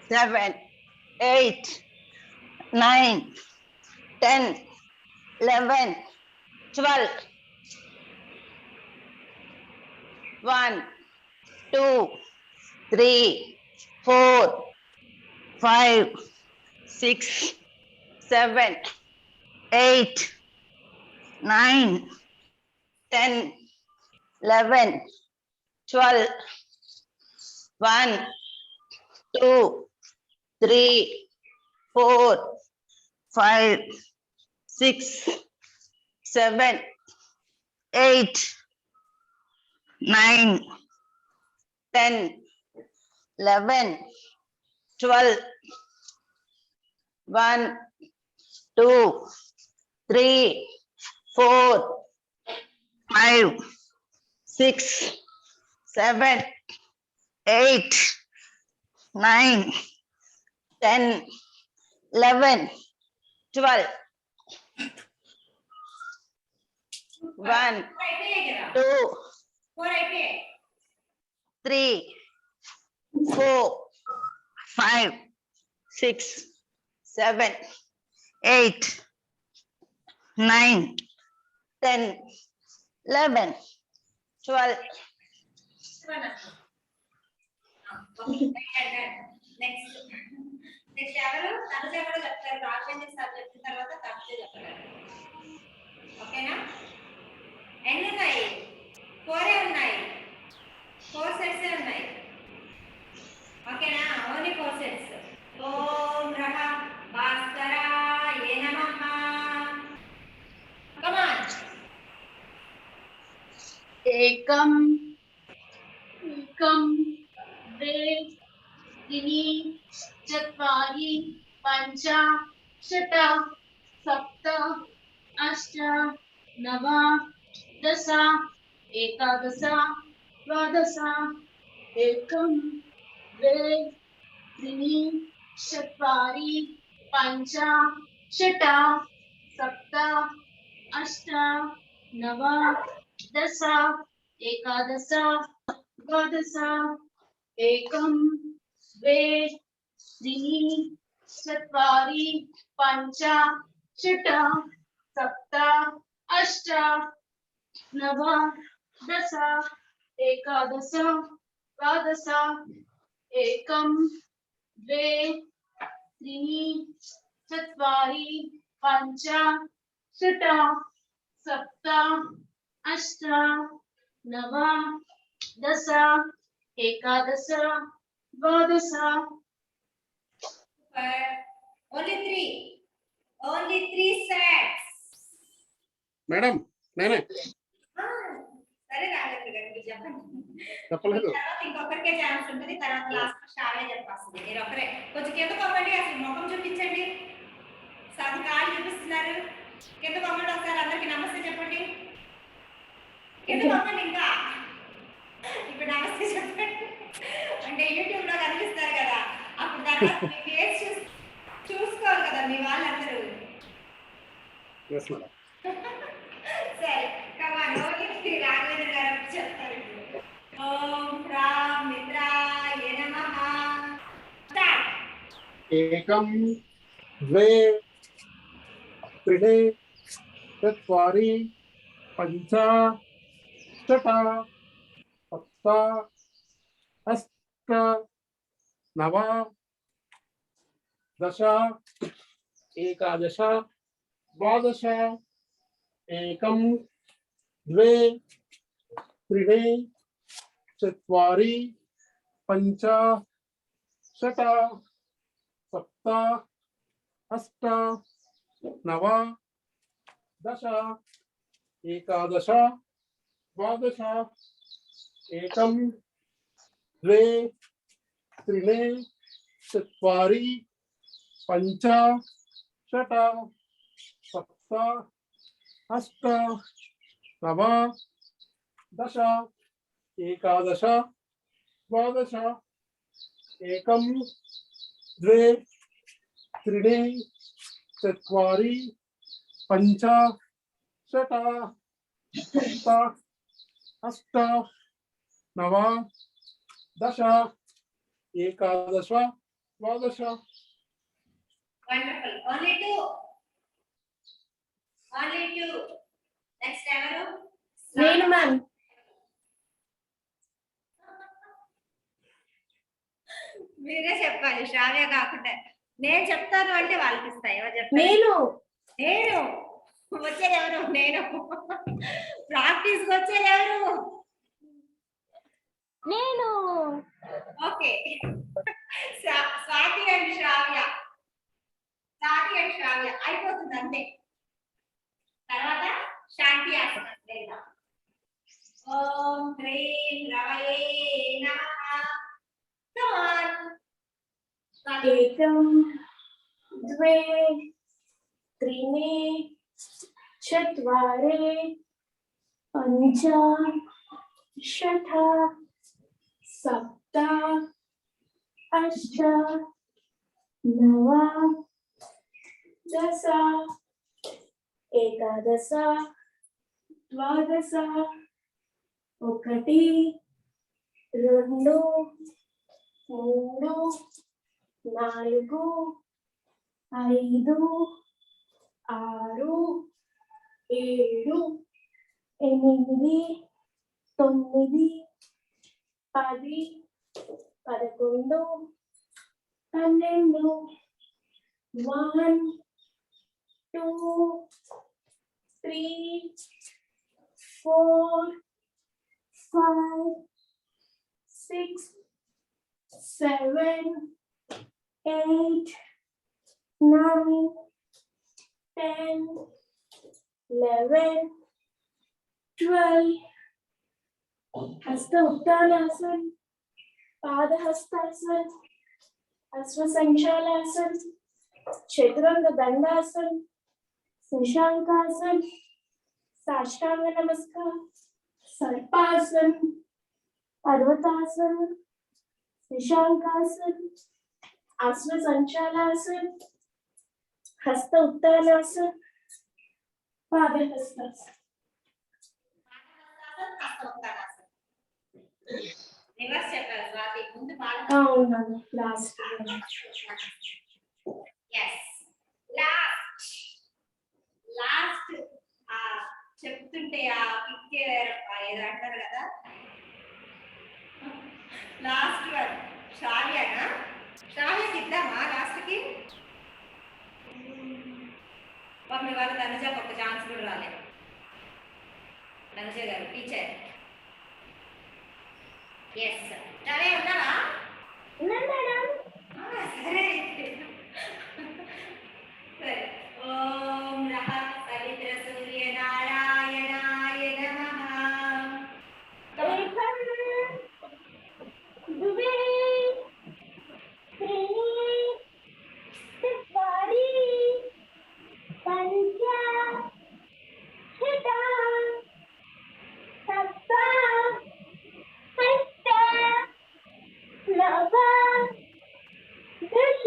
7 8 9 10 11 12. 1 2 3 4 5 6 7 8 9 10 11 12. 1 2 3 4 5 6 7 8 9 10 11 12. 1 2 3 4 5 6 7 8 9 10 11 12. 1 2 3 4 5 6 7 8 9 10 11 12. నెక్స్ట్ ఎవరు? తనుజ కూడా చెప్తారు. రాఘవేంద్ర సార్ చెప్పిన తర్వాత తనుజ చెప్తారు. ఓకేనా? ఎన్ని ఉన్నాయి? 4 ఉన్నాయి. 4 సెట్స్ ఉన్నాయి. ఓకేనా? Only 4 sets. ఓం రహ భాస్కరాయ నమః. Come on. एकम द्वे त्रीणि चत्वारि पञ्च षट् सप्त अष्ट नव दश एकादश द्वादश एकं द्वे त्रीणि चत्वारि पञ्च षट् सप्त अष्ट नव दश एकादश द्वादश एकं द्वे त्रीणि चत्वारि पञ्च षट् सप्त अष्ट नव दश एकादश द्वादश एकं द्वे त्रीणि चत्वारि पञ्च षट् सप्त अष्ट नव दश एकादश द्वादश only three sets. మేడం నేనే సరే రాజేంద్ర గారు మీరు చెప్పండి. చెప్పలేదు. తర్వాత ఇంకొకరికే ఛాన్స్ ఉంటుంది. తర్వాత లాస్ట్ స్టార్ట్ చెప్పాల్సింది. మీరు ఒకరే కొంచెం కింద కొమ్మండి. అసలు ముఖం చూపించండి. సగం కాళ్ళు చూపిస్తున్నారు. కింద కొమ్మండి. ఒకసారి అందరికి నమస్తే చెప్పండి. కింద కొమ్మండి. ఇంకా ఇప్పుడు నమస్తే చెప్పండి. అంటే యూట్యూబ్ లో కనిపిస్తారు కదా, అప్పుడు తర్వాత మీ ఫేస్ చూసుకోవాలి కదా మీ వాళ్ళందరూ. Yes madam. సరే కమాన్. ఓకే రాఘవేంద్ర గారు చెప్తారు. ఓం రామ్ మిత్రాయ నమః. స్టార్ట్. ఏకం ద్వే త్రీణి చత్వారి పంచ షట్ సప్త అష్ట నవ దశ ఏకాదశ ద్వాదశ ఏకం ద్వే త్రీణి చత్వారి పంచ షట్ సప్త అష్ట నవ దశ ఏకాదశ ద్వాదశ ఏకం ద్వే త్రీణి చత్వారి పంచ షట్ సప్త అష్ట నవ దశ ఏకాదశ ద్వాదశ ఏకం ద్వే త్రీణి చత్వారి పంచ షట్ సప్త అష్ట నవ దశ ఏకాదశ ద్వాదశ. వండర్ఫుల్. Only two. నెక్స్ట్ ఎవరు? నేను మ్యామ్. మీరే చెప్పాలి, శ్రావ్య కాకుండా. నేను చెప్తాను అంటే వాళ్ళకి ఇస్తాయి. ఎవరు చెప్తారు? నేను వచ్చేది ఎవరు? నేను. ప్రాక్టీస్ వచ్చేది ఎవరు? నేను. ఓకే. స్వాతి అండ్ శ్రావ్య అయిపోతుంది అంతే. తర్వాత శాంతి ఆసనం లేదా. ఓం హ్రీం రవయే నమః. ఏకం ద్వే త్రీణి చత్వారి పంచ షట్ సప్త అష్ట నవ దశ ఏకాదశ ద్వాదశ ఒకటి రెండు మూడు నాలుగు ఐదు ఆరు ఏడు ఎనిమిది తొమ్మిది 10 11 12 1 2 3 4 5 6 7 8 9 10 11 12 हस्त उत्तानासन पाद हस्तासन अश्व संचालासन चतुरंग दंडासन शशांकासन, साष्टांग नमस्कार, सर्पासन, पर्वतासन, शशांकासन, आसन संचालासन, हस्त उत्तानासन, पादहस्तासन. రివర్స్ చెప్పాలి స్వాతి ముందు పాద అవునండి లాస్ట్ yes లాస్ట్ చెప్తుంటే ఆ పిక్కే ఏదో అంటారు కదా లాస్ట్ వన్ శ్రావ్యనా శ్రావ్యకి ఇద్దామా లాస్ట్ కి మీ వాళ్ళ తనుజకు ఒక ఛాన్స్ కూడా రాలేదు తనుజ గారు టీచర్ ఎస్ సరే ఉన్నావా సరే సరే ఓం నః సవిత్ర సూర్య నారాయణాయ నమః एकम दुबे त्रीणि चत्वारि पंच षट् सप्त अष्ट नव दश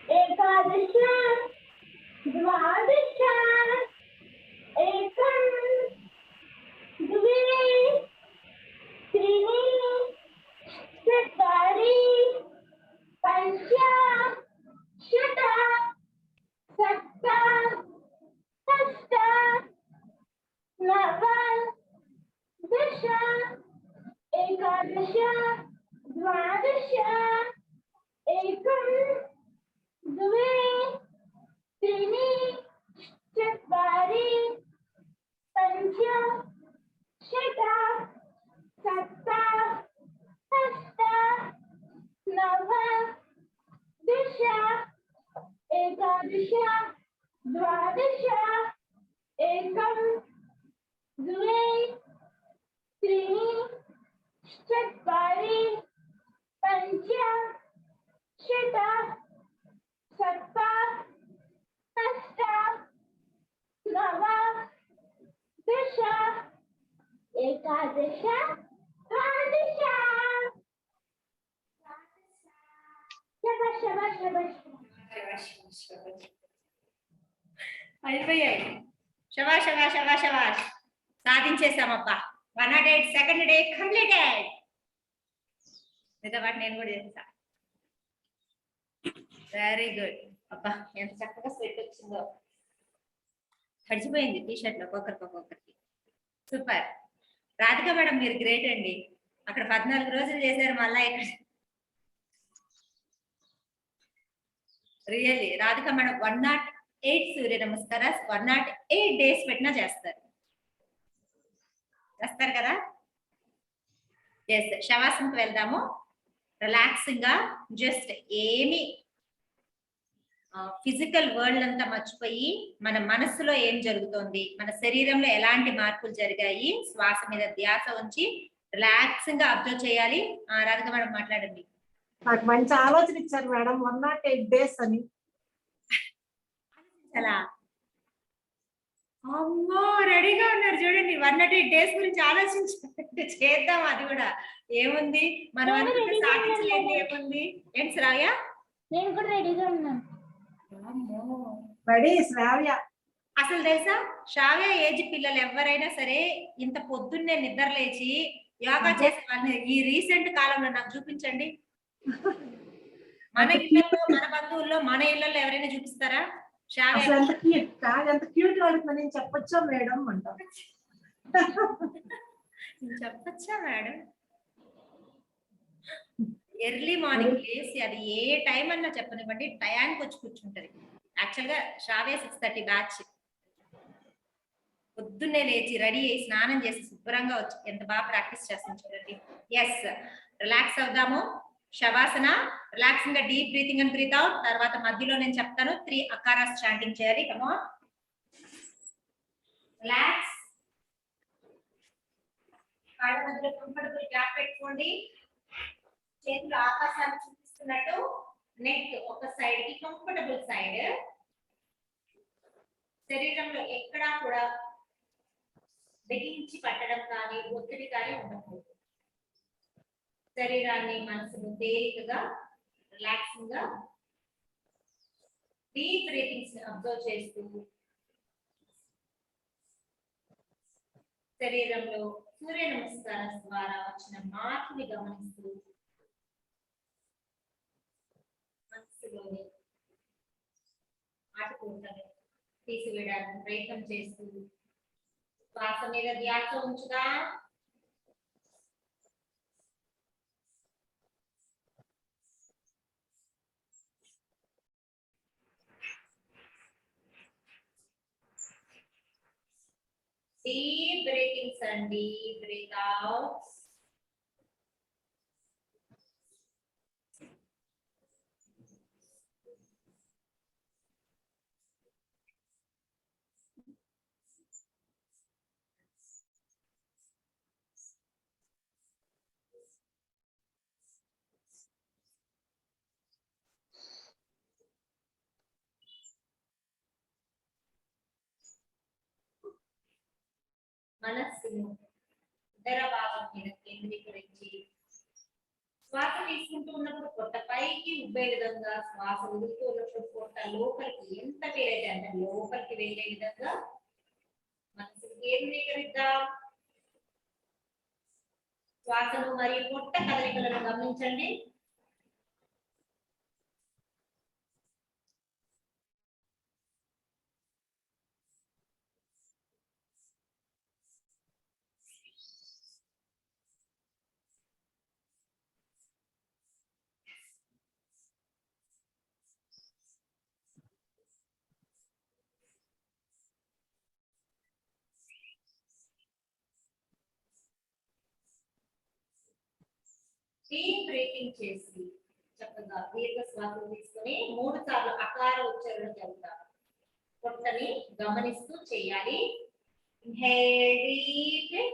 एकादश द्वादश एकम द्वे त्रीणि चत्वारि पंच षट् सप्त अष्ट नव दश एकादश द्वादश एकम द्वे त्रीणि चत्वारि पंच षट् सप्त अष्ट नव दश एकादश द्वादश एकम द्वे त्रीणि चत्वारि पंच षट् सप्त अष्ट नव दश एकादश द्वादश शबाश शबाश शबाश అయిపోయాయి శబాష్ శబాష్ శబాష్ శబాష్ సాధించేసామబ్బా 108 సెకండ్ డే కంప్లీటెడ్ మిగతా వాటి నేను కూడా చేస్తా వెరీ గుడ్ అబ్బా ఎంత చక్కగా స్వెట్ వచ్చిందో తడిచిపోయింది టీ షర్ట్ లో ఒక్కొక్కరికి సూపర్ రాధిక మేడం మీరు గ్రేట్ అండి అక్కడ 14 రోజులు చేశారు మళ్ళా ఇక్కడ రియల్లీ రాధిక మేడం 108 సూర్య నమస్కారాలు 108 డేస్ పెట్టినా చేస్తారు కదా ఎస్ శవాసనకు వెళ్దాము రిలాక్సింగ్ గా జస్ట్ ఏమి ఫిజికల్ వరల్డ్ అంతా మర్చిపోయి మన మనసులో ఏం జరుగుతోంది మన శరీరంలో ఎలాంటి మార్పులు జరిగాయి శ్వాస మీద ధ్యాస ఉంచి రిలాక్సింగ్ గా అబ్జర్వ్ చేయాలి రాధిక మేడం మాట్లాడండి నాకు మంచి ఆలోచన ఇచ్చారు మేడం 108 డేస్ అని అలా అమ్మో రెడీగా ఉన్నారు చూడండి 108 డేస్ గురించి ఆలోచించి చేద్దాం అది కూడా ఏముంది మనం సాధించలేదు ఏముంది ఏంటి శ్రావ్య నేను కూడా రెడీగా ఉన్నాను రెడీ శ్రావ్య అసలు తెలుసా శ్రావ్య ఏజ్ పిల్లలు ఎవరైనా సరే ఇంత పొద్దున్నే నిద్ర లేచి యోగా చేసే వాళ్ళని ఈ రీసెంట్ కాలంలో నాకు చూపించండి మన ఇళ్ళల్లో మన బంధువుల్లో మన ఇళ్ళల్లో ఎవరైనా చూపిస్తారా శ్రావ్య ఎంత క్యూట్ అడుగుతున్నా నేను చెప్పొచ్చా మేడం అంట చెప్పచ్చా మేడం ఎర్లీ మార్నింగ్ లేసి అది ఏ టైం అన్నా చెప్పనివ్వండి టయానికి వచ్చి కూర్చుంటది యాక్చువల్ గా శ్రావ్య 6:30 బ్యాచ్ పొద్దున్నే లేచి రెడీ అయ్యి స్నానం చేసి శుభ్రంగా వచ్చి ఎంత బాగా ప్రాక్టీస్ చేస్తాం చూడండి ఎస్ రిలాక్స్ అవుదాము శవాసన రిలాక్సింగ్ గా deep breathing and breathe out తర్వాత మధ్యలో నేను చెప్తాను 3 అకారాస్ చాంటింగ్ చేయాలి కమ్ ఆన్ రిలాక్స్ కాళ్ళ మధ్యలో కంఫర్టబుల్ గ్యాప్ పెట్టుకోండి చేతులు ఆకాశాన్ని చూపిస్తున్నట్టు నెక్ ఒక సైడ్ కి కంఫర్టబుల్ సైడ్ శరీరంలో ఎక్కడా కూడా బిగించి పట్టడం కానీ ఒత్తిడి కానీ ఉండకూడదు. శరీరాన్ని మనసును తేలికగా రిలాక్సింగ్ గా డీప్ బ్రీతింగ్స్ అబ్జర్వ్ చేస్తూ శరీరంలో సూర్య నమస్కారం ద్వారా వచ్చిన మార్పుని గమనిస్తూ మనసులోని ఆటపోతను తీసివేయడానికి ప్రయత్నం చేస్తూ శ్వాస మీద ధ్యాస ఉంచుదా. Deep breathings and deep breath outs. మనస్సును ఉదర భాగం మీద కేంద్రీకరించి శ్వాస తీసుకుంటూ ఉన్నప్పుడు పొట్ట పైకి ఉబ్బే విధంగా, శ్వాస వదులుతూ ఉన్నప్పుడు పొట్ట లోపలికి ఎంత వేరైతే అంటే లోపలికి వెళ్ళే విధంగా మనసును కేంద్రీకరిద్దాం. శ్వాసను మరియు పొట్ట కదలికలను గమనించండి. డీప్ బ్రీతింగ్ చేసి చక్కగా దీర్ఘ శ్వాసలు తీసుకొని 3 సార్లు అకార ఉచ్చారణ చేద్దాం. పొట్టని గమనిస్తూ చేయాలి. Inhale deep,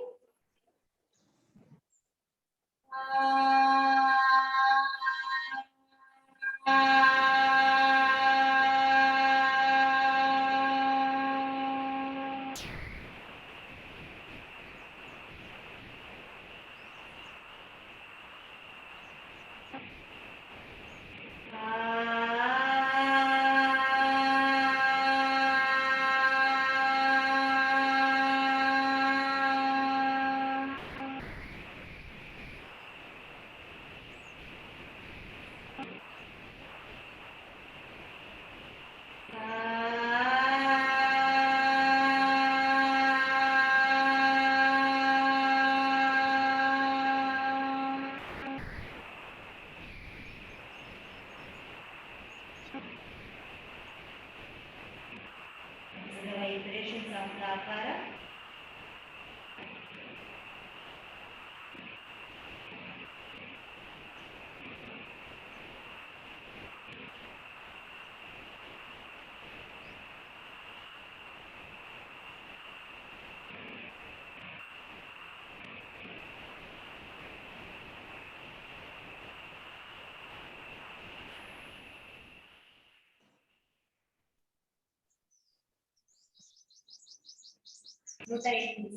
vibrations of the ఆకార.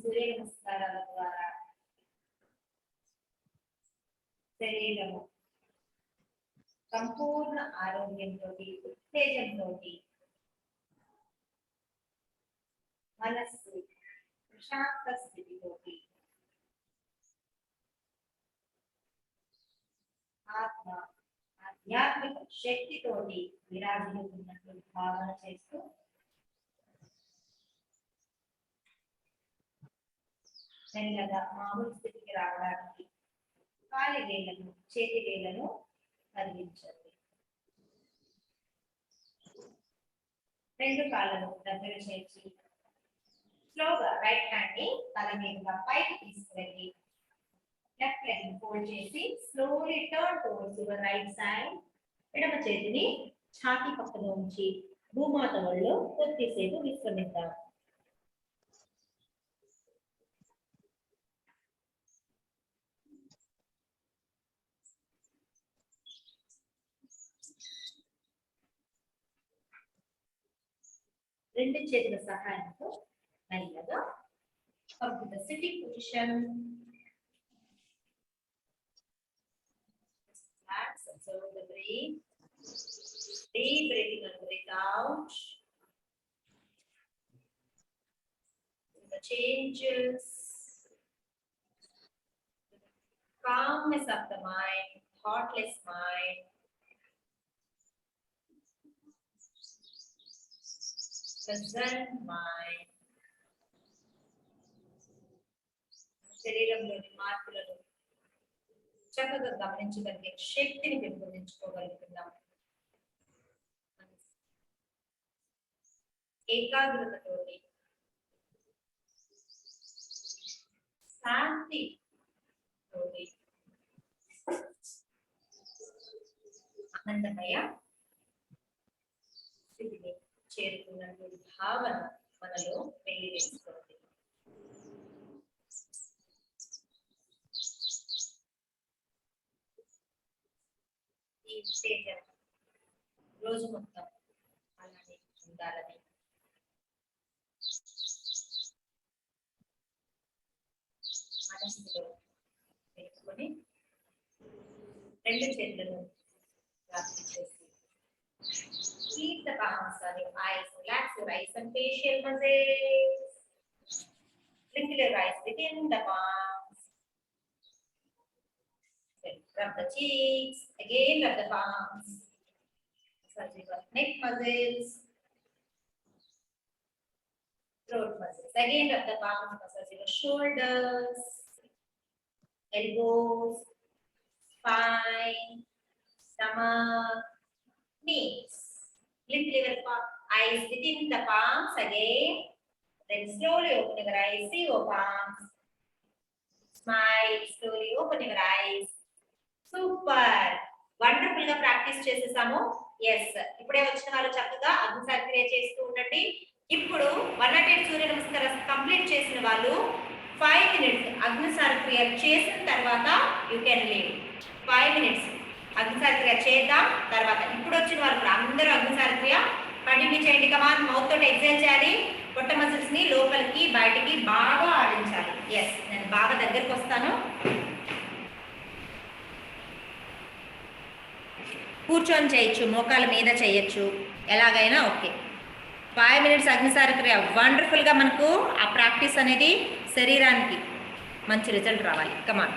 సూర్య నమస్కారాల ద్వారా శరీరము సంపూర్ణ ఆరోగ్యంతో, ఉత్తేజంతో, మనస్సు ప్రశాంత స్థితితోటి, ఆత్మ ఆధ్యాత్మిక శక్తితోటి విరాజిల్లుతున్నట్లు భావన చేస్తూ మెల్లగా మామూలు స్థితికి రావడానికి కాలి వేళ్లను, చేతి వేళ్లను కదిలించండి. 2 కాళ్ళను దగ్గర చేర్చి స్లోగా రైట్ హ్యాండ్ ని తల మీదుగా పైకి తీసుకువెళ్ళి లెఫ్ట్ లెగ్ ని ఫోల్డ్ చేసి slowly turn towards your right side. ఎడమ చేతిని ఛాతీ పక్కన ఉంచి భూమాత ఒళ్ళో కొద్దిసేపు విశ్రమిద్దాం. రెండు చేతుల సహాయంతో మెల్లగా come to the sitting position. Relax, observe the breath. Deep breathing and breathe out. The changes. Calmness of the mind, thoughtless mind. Present mind. శరీరంలోని మార్పులను చక్కగా గమనించగలిగే శక్తిని పెంపొందించుకోగలుగుతున్నాం. ఏకాగ్రతతోటి శాంతి తోటి ఆనందమయ స్థితిని చేరుకున్నటువంటి భావన మనలో వెళ్లి వేసుకోండి. ఈ ఉత్తేజం రోజు మొత్తం అలానే ఉండాలని మనసులో పెట్టుకొని రెండు చేతులను వ్యాప్తి చేసి keep the palms on your eyes, relax your eyes and facial muscles. Wrinkle your eyes within the palms. Then rub the cheeks, again rub the palms. Massage your neck muscles, throat muscles. Again rub the palms, massage your shoulders, elbows, spine, stomach, knees. Lift your eyes within the palms again. Then slowly open your eyes. See your palms. Smile. Slowly open your eyes. Super. Wonderful గా ప్రాక్టీస్ చేసేసాము. Yes. ఇప్పుడే వచ్చిన వాళ్ళు చక్కగా అగ్నిసారక్రియ చేస్తూ ఉండండి. ఇప్పుడు 108 సూర్య నమస్కారం కంప్లీట్ చేసిన వాళ్ళు 5 minutes అగ్నిసారక్రియ చేసిన తర్వాత యూ కెన్ లీవ్. 5 minutes అగ్నిసారక్రియ చేద్దాం. తర్వాత ఇప్పుడు వచ్చిన వాళ్ళు అందరూ అగ్నిసారక్రియ కంటిన్యూ చేయండి. కమాన్, మౌత్ తోటి ఎక్సైల్ చేయాలి. పొట్ట మజిల్స్ ని లోపలికి బయటికి బాగా ఆడించాలి. ఎస్, నేను బాగా దగ్గరికి వస్తాను. కూర్చొని చేయొచ్చు, మోకాల మీద చేయొచ్చు, ఎలాగైనా ఓకే. 5 minutes అగ్నిసారక్రియ వండర్ఫుల్ గా మనకు ఆ ప్రాక్టీస్ అనేది శరీరానికి మంచి రిజల్ట్ రావాలి. కమాన్.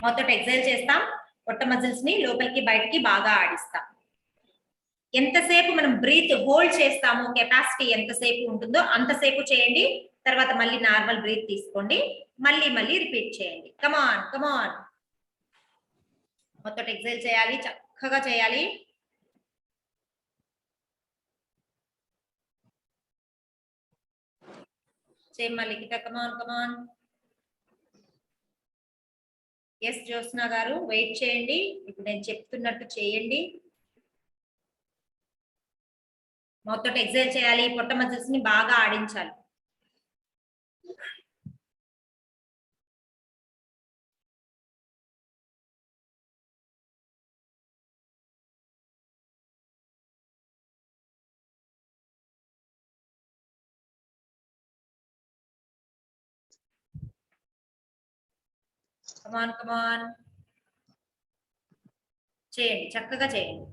మొత్తం ఎక్సైల్ చేస్తాం. పొట్ట మజిల్స్ ని లోపలికి బయటికి బాగా ఆడిస్తాం. ఎంతసేపు మనం బ్రీత్ హోల్డ్ చేస్తామో కెపాసిటీ ఎంతసేపు ఉంటుందో అంతసేపు చేయండి. తర్వాత మళ్ళీ నార్మల్ బ్రీత్ తీసుకోండి. మళ్ళీ మళ్ళీ రిపీట్ చేయండి. కమాన్ కమాన్. మొత్తం ఎక్సైల్ చేయాలి, చక్కగా చేయాలి. సేమ్ మళ్ళీ కిట. కమాన్ కమాన్. ఎస్ జ్యోత్స్న గారు, వెయిట్ చేయండి. ఇప్పుడు నేను చెప్తున్నట్టు చేయండి. మొత్తం ఎక్సైల్ చేయాలి. పొట్ట మజిల్స్ ని బాగా ఆడించాలి. కమాన్ కమాన్. చేయండి, చక్కగా చేయండి.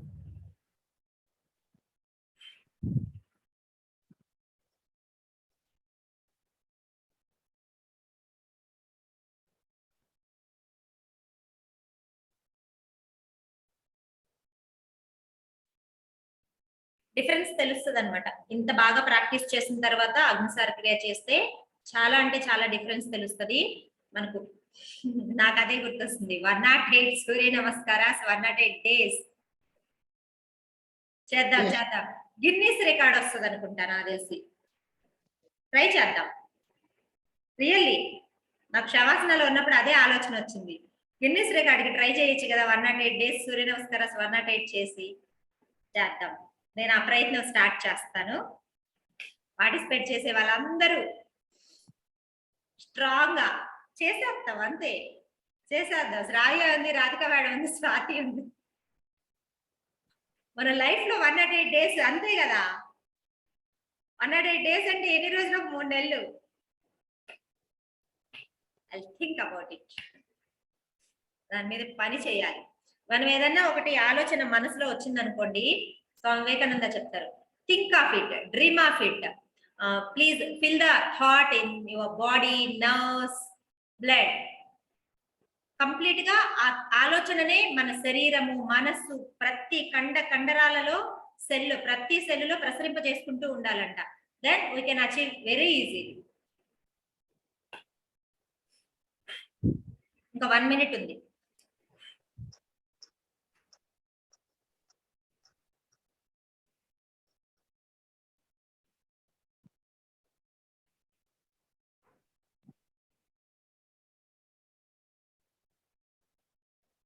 డిఫరెన్స్ తెలుస్తుంది అనమాట. ఇంత బాగా ప్రాక్టీస్ చేసిన తర్వాత అగ్నిసారక్రియ చేస్తే చాలా అంటే చాలా డిఫరెన్స్ తెలుస్తుంది మనకు. నాకు అదే గుర్తొస్తుంది. 108 సూర్య నమస్కారాస్, 108 days చేద్దాం చేద్దాం. గిన్నీస్ రికార్డ్ వస్తుంది అనుకుంటా నాకు తెలిసి. ట్రై చేద్దాం. రియల్లీ నాకు శవాసనాలు ఉన్నప్పుడు అదే ఆలోచన వచ్చింది. గిన్నీస్ రికార్డ్కి ట్రై చేయొచ్చు కదా. 108 days సూర్య నమస్కారాస్ 108 చేసి చేద్దాం. నేను ఆ ప్రయత్నం స్టార్ట్ చేస్తాను. పార్టిసిపేట్ చేసే వాళ్ళందరూ స్ట్రాంగ్ గా చేసేస్తాం, అంతే చేసేద్దాం. శ్రావ్య ఉంది, రాధిక మేడం ఉంది, స్వాతి ఉంది. మన లైఫ్ లో 108 డేస్ అంతే కదా. 108 డేస్ అంటే ఎన్ని రోజులు? 3 నెలలు. I think about it. దాని మీద పని చేయాలి. మనం ఏదన్నా ఒకటి ఆలోచన మనసులో వచ్చింది అనుకోండి, స్వామి వివేకానంద చెప్తారు, think of it, dream of it, please fill the thought in your body, nerves, blood. Complete గా ఆ ఆలోచననే మన శరీరము, మనస్సు, ప్రతి కండరాలలో ప్రతి సెల్లులో ప్రసరింప చేసుకుంటూ ఉండాలంట. Then we can achieve very easy. ఇంకా 1 minute ఉంది.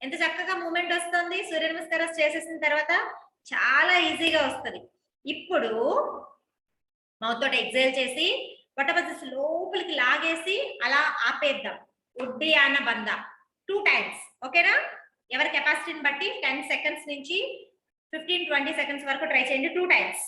ఎంత చక్కగా మూమెంట్ వస్తుంది సూర్య నమస్కారం చేసేసిన తర్వాత, చాలా ఈజీగా వస్తుంది. ఇప్పుడు మౌత్ తోటి ఎక్సైల్ చేసి పొట్టబద్ద లోపలికి లాగేసి అలా ఆపేద్దాం. ఉడ్డియాన బంద 2 times. ఓకేనా? ఎవరి కెపాసిటీని బట్టి 10 seconds నుంచి 15-20 seconds వరకు ట్రై చేయండి. 2 times.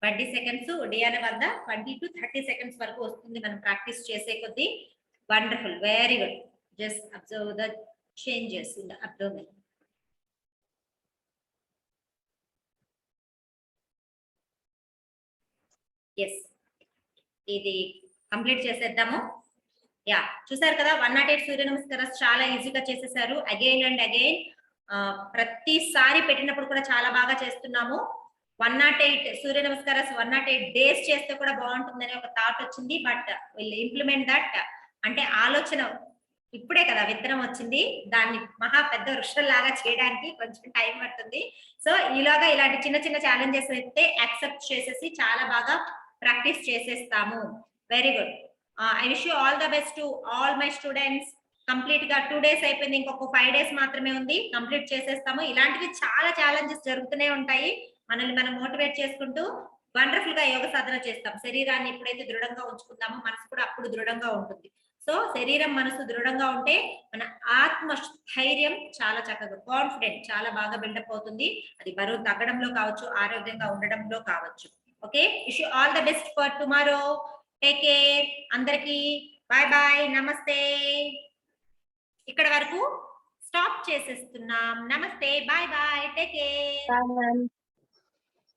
ట్వంటీ సెకండ్స్ ఉడియాన వద్ద 20 to 30 seconds వరకు వస్తుంది మనం ప్రాక్టీస్ చేసే కొద్దీ. Wonderful, very good. Just observe the changes in the abdomen. Yes, ఇది కంప్లీట్ చేసేద్దాము. యా, చూసారు కదా 108 సూర్య నమస్కారాలు చాలా ఈజీగా చేసేసారు. అగైన్ అండ్ అగైన్ ప్రతిసారి పెట్టినప్పుడు కూడా చాలా బాగా చేస్తున్నాము. 108 సూర్య నమస్కారాలు 108 days చేస్తే కూడా బాగుంటుందని ఒక థాట్ వచ్చింది. But will implement that. అంటే ఆలోచన ఇప్పుడే కదా విత్తనం వచ్చింది, దాన్ని మహా పెద్ద వృక్షం లాగా చేయడానికి కొంచెం టైం పడుతుంది. సో ఈలాగా ఇలాంటి చిన్న చిన్న ఛాలెంజెస్ అయితే యాక్సెప్ట్ చేసేసి చాలా బాగా ప్రాక్టీస్ చేసేస్తాము. Very good. I wish you all the best to all my students. Complete గా 2 days అయిపోయింది, ఇంకొక 5 days మాత్రమే ఉంది, కంప్లీట్ చేసేస్తాము. ఇలాంటివి చాలా ఛాలెంజెస్ జరుగుతూనే ఉంటాయి. మనల్ని మనం మోటివేట్ చేసుకుంటూ వండర్ఫుల్ గా యోగ సాధన చేస్తాం. శరీరాన్ని ఎప్పుడైతే దృఢంగా ఉంచుకుంటామో మనసు కూడా అప్పుడు దృఢంగా ఉంటుంది. సో శరీరం మనసు దృఢంగా ఉంటే మన ఆత్మ ధైర్యం చాలా చక్కగా, కాన్ఫిడెంట్ చాలా బాగా బిల్డప్ అవుతుంది. అది బరువు తగ్గడంలో కావచ్చు, ఆరోగ్యంగా ఉండడంలో కావచ్చు. Okay, wish you all the best for tomorrow. Take care. అందరికి బాయ్ బాయ్, నమస్తే. ఇక్కడ వరకు స్టాప్ చేసేస్తున్నాం. నమస్తే, బాయ్ బాయ్, టేక్ కేర్.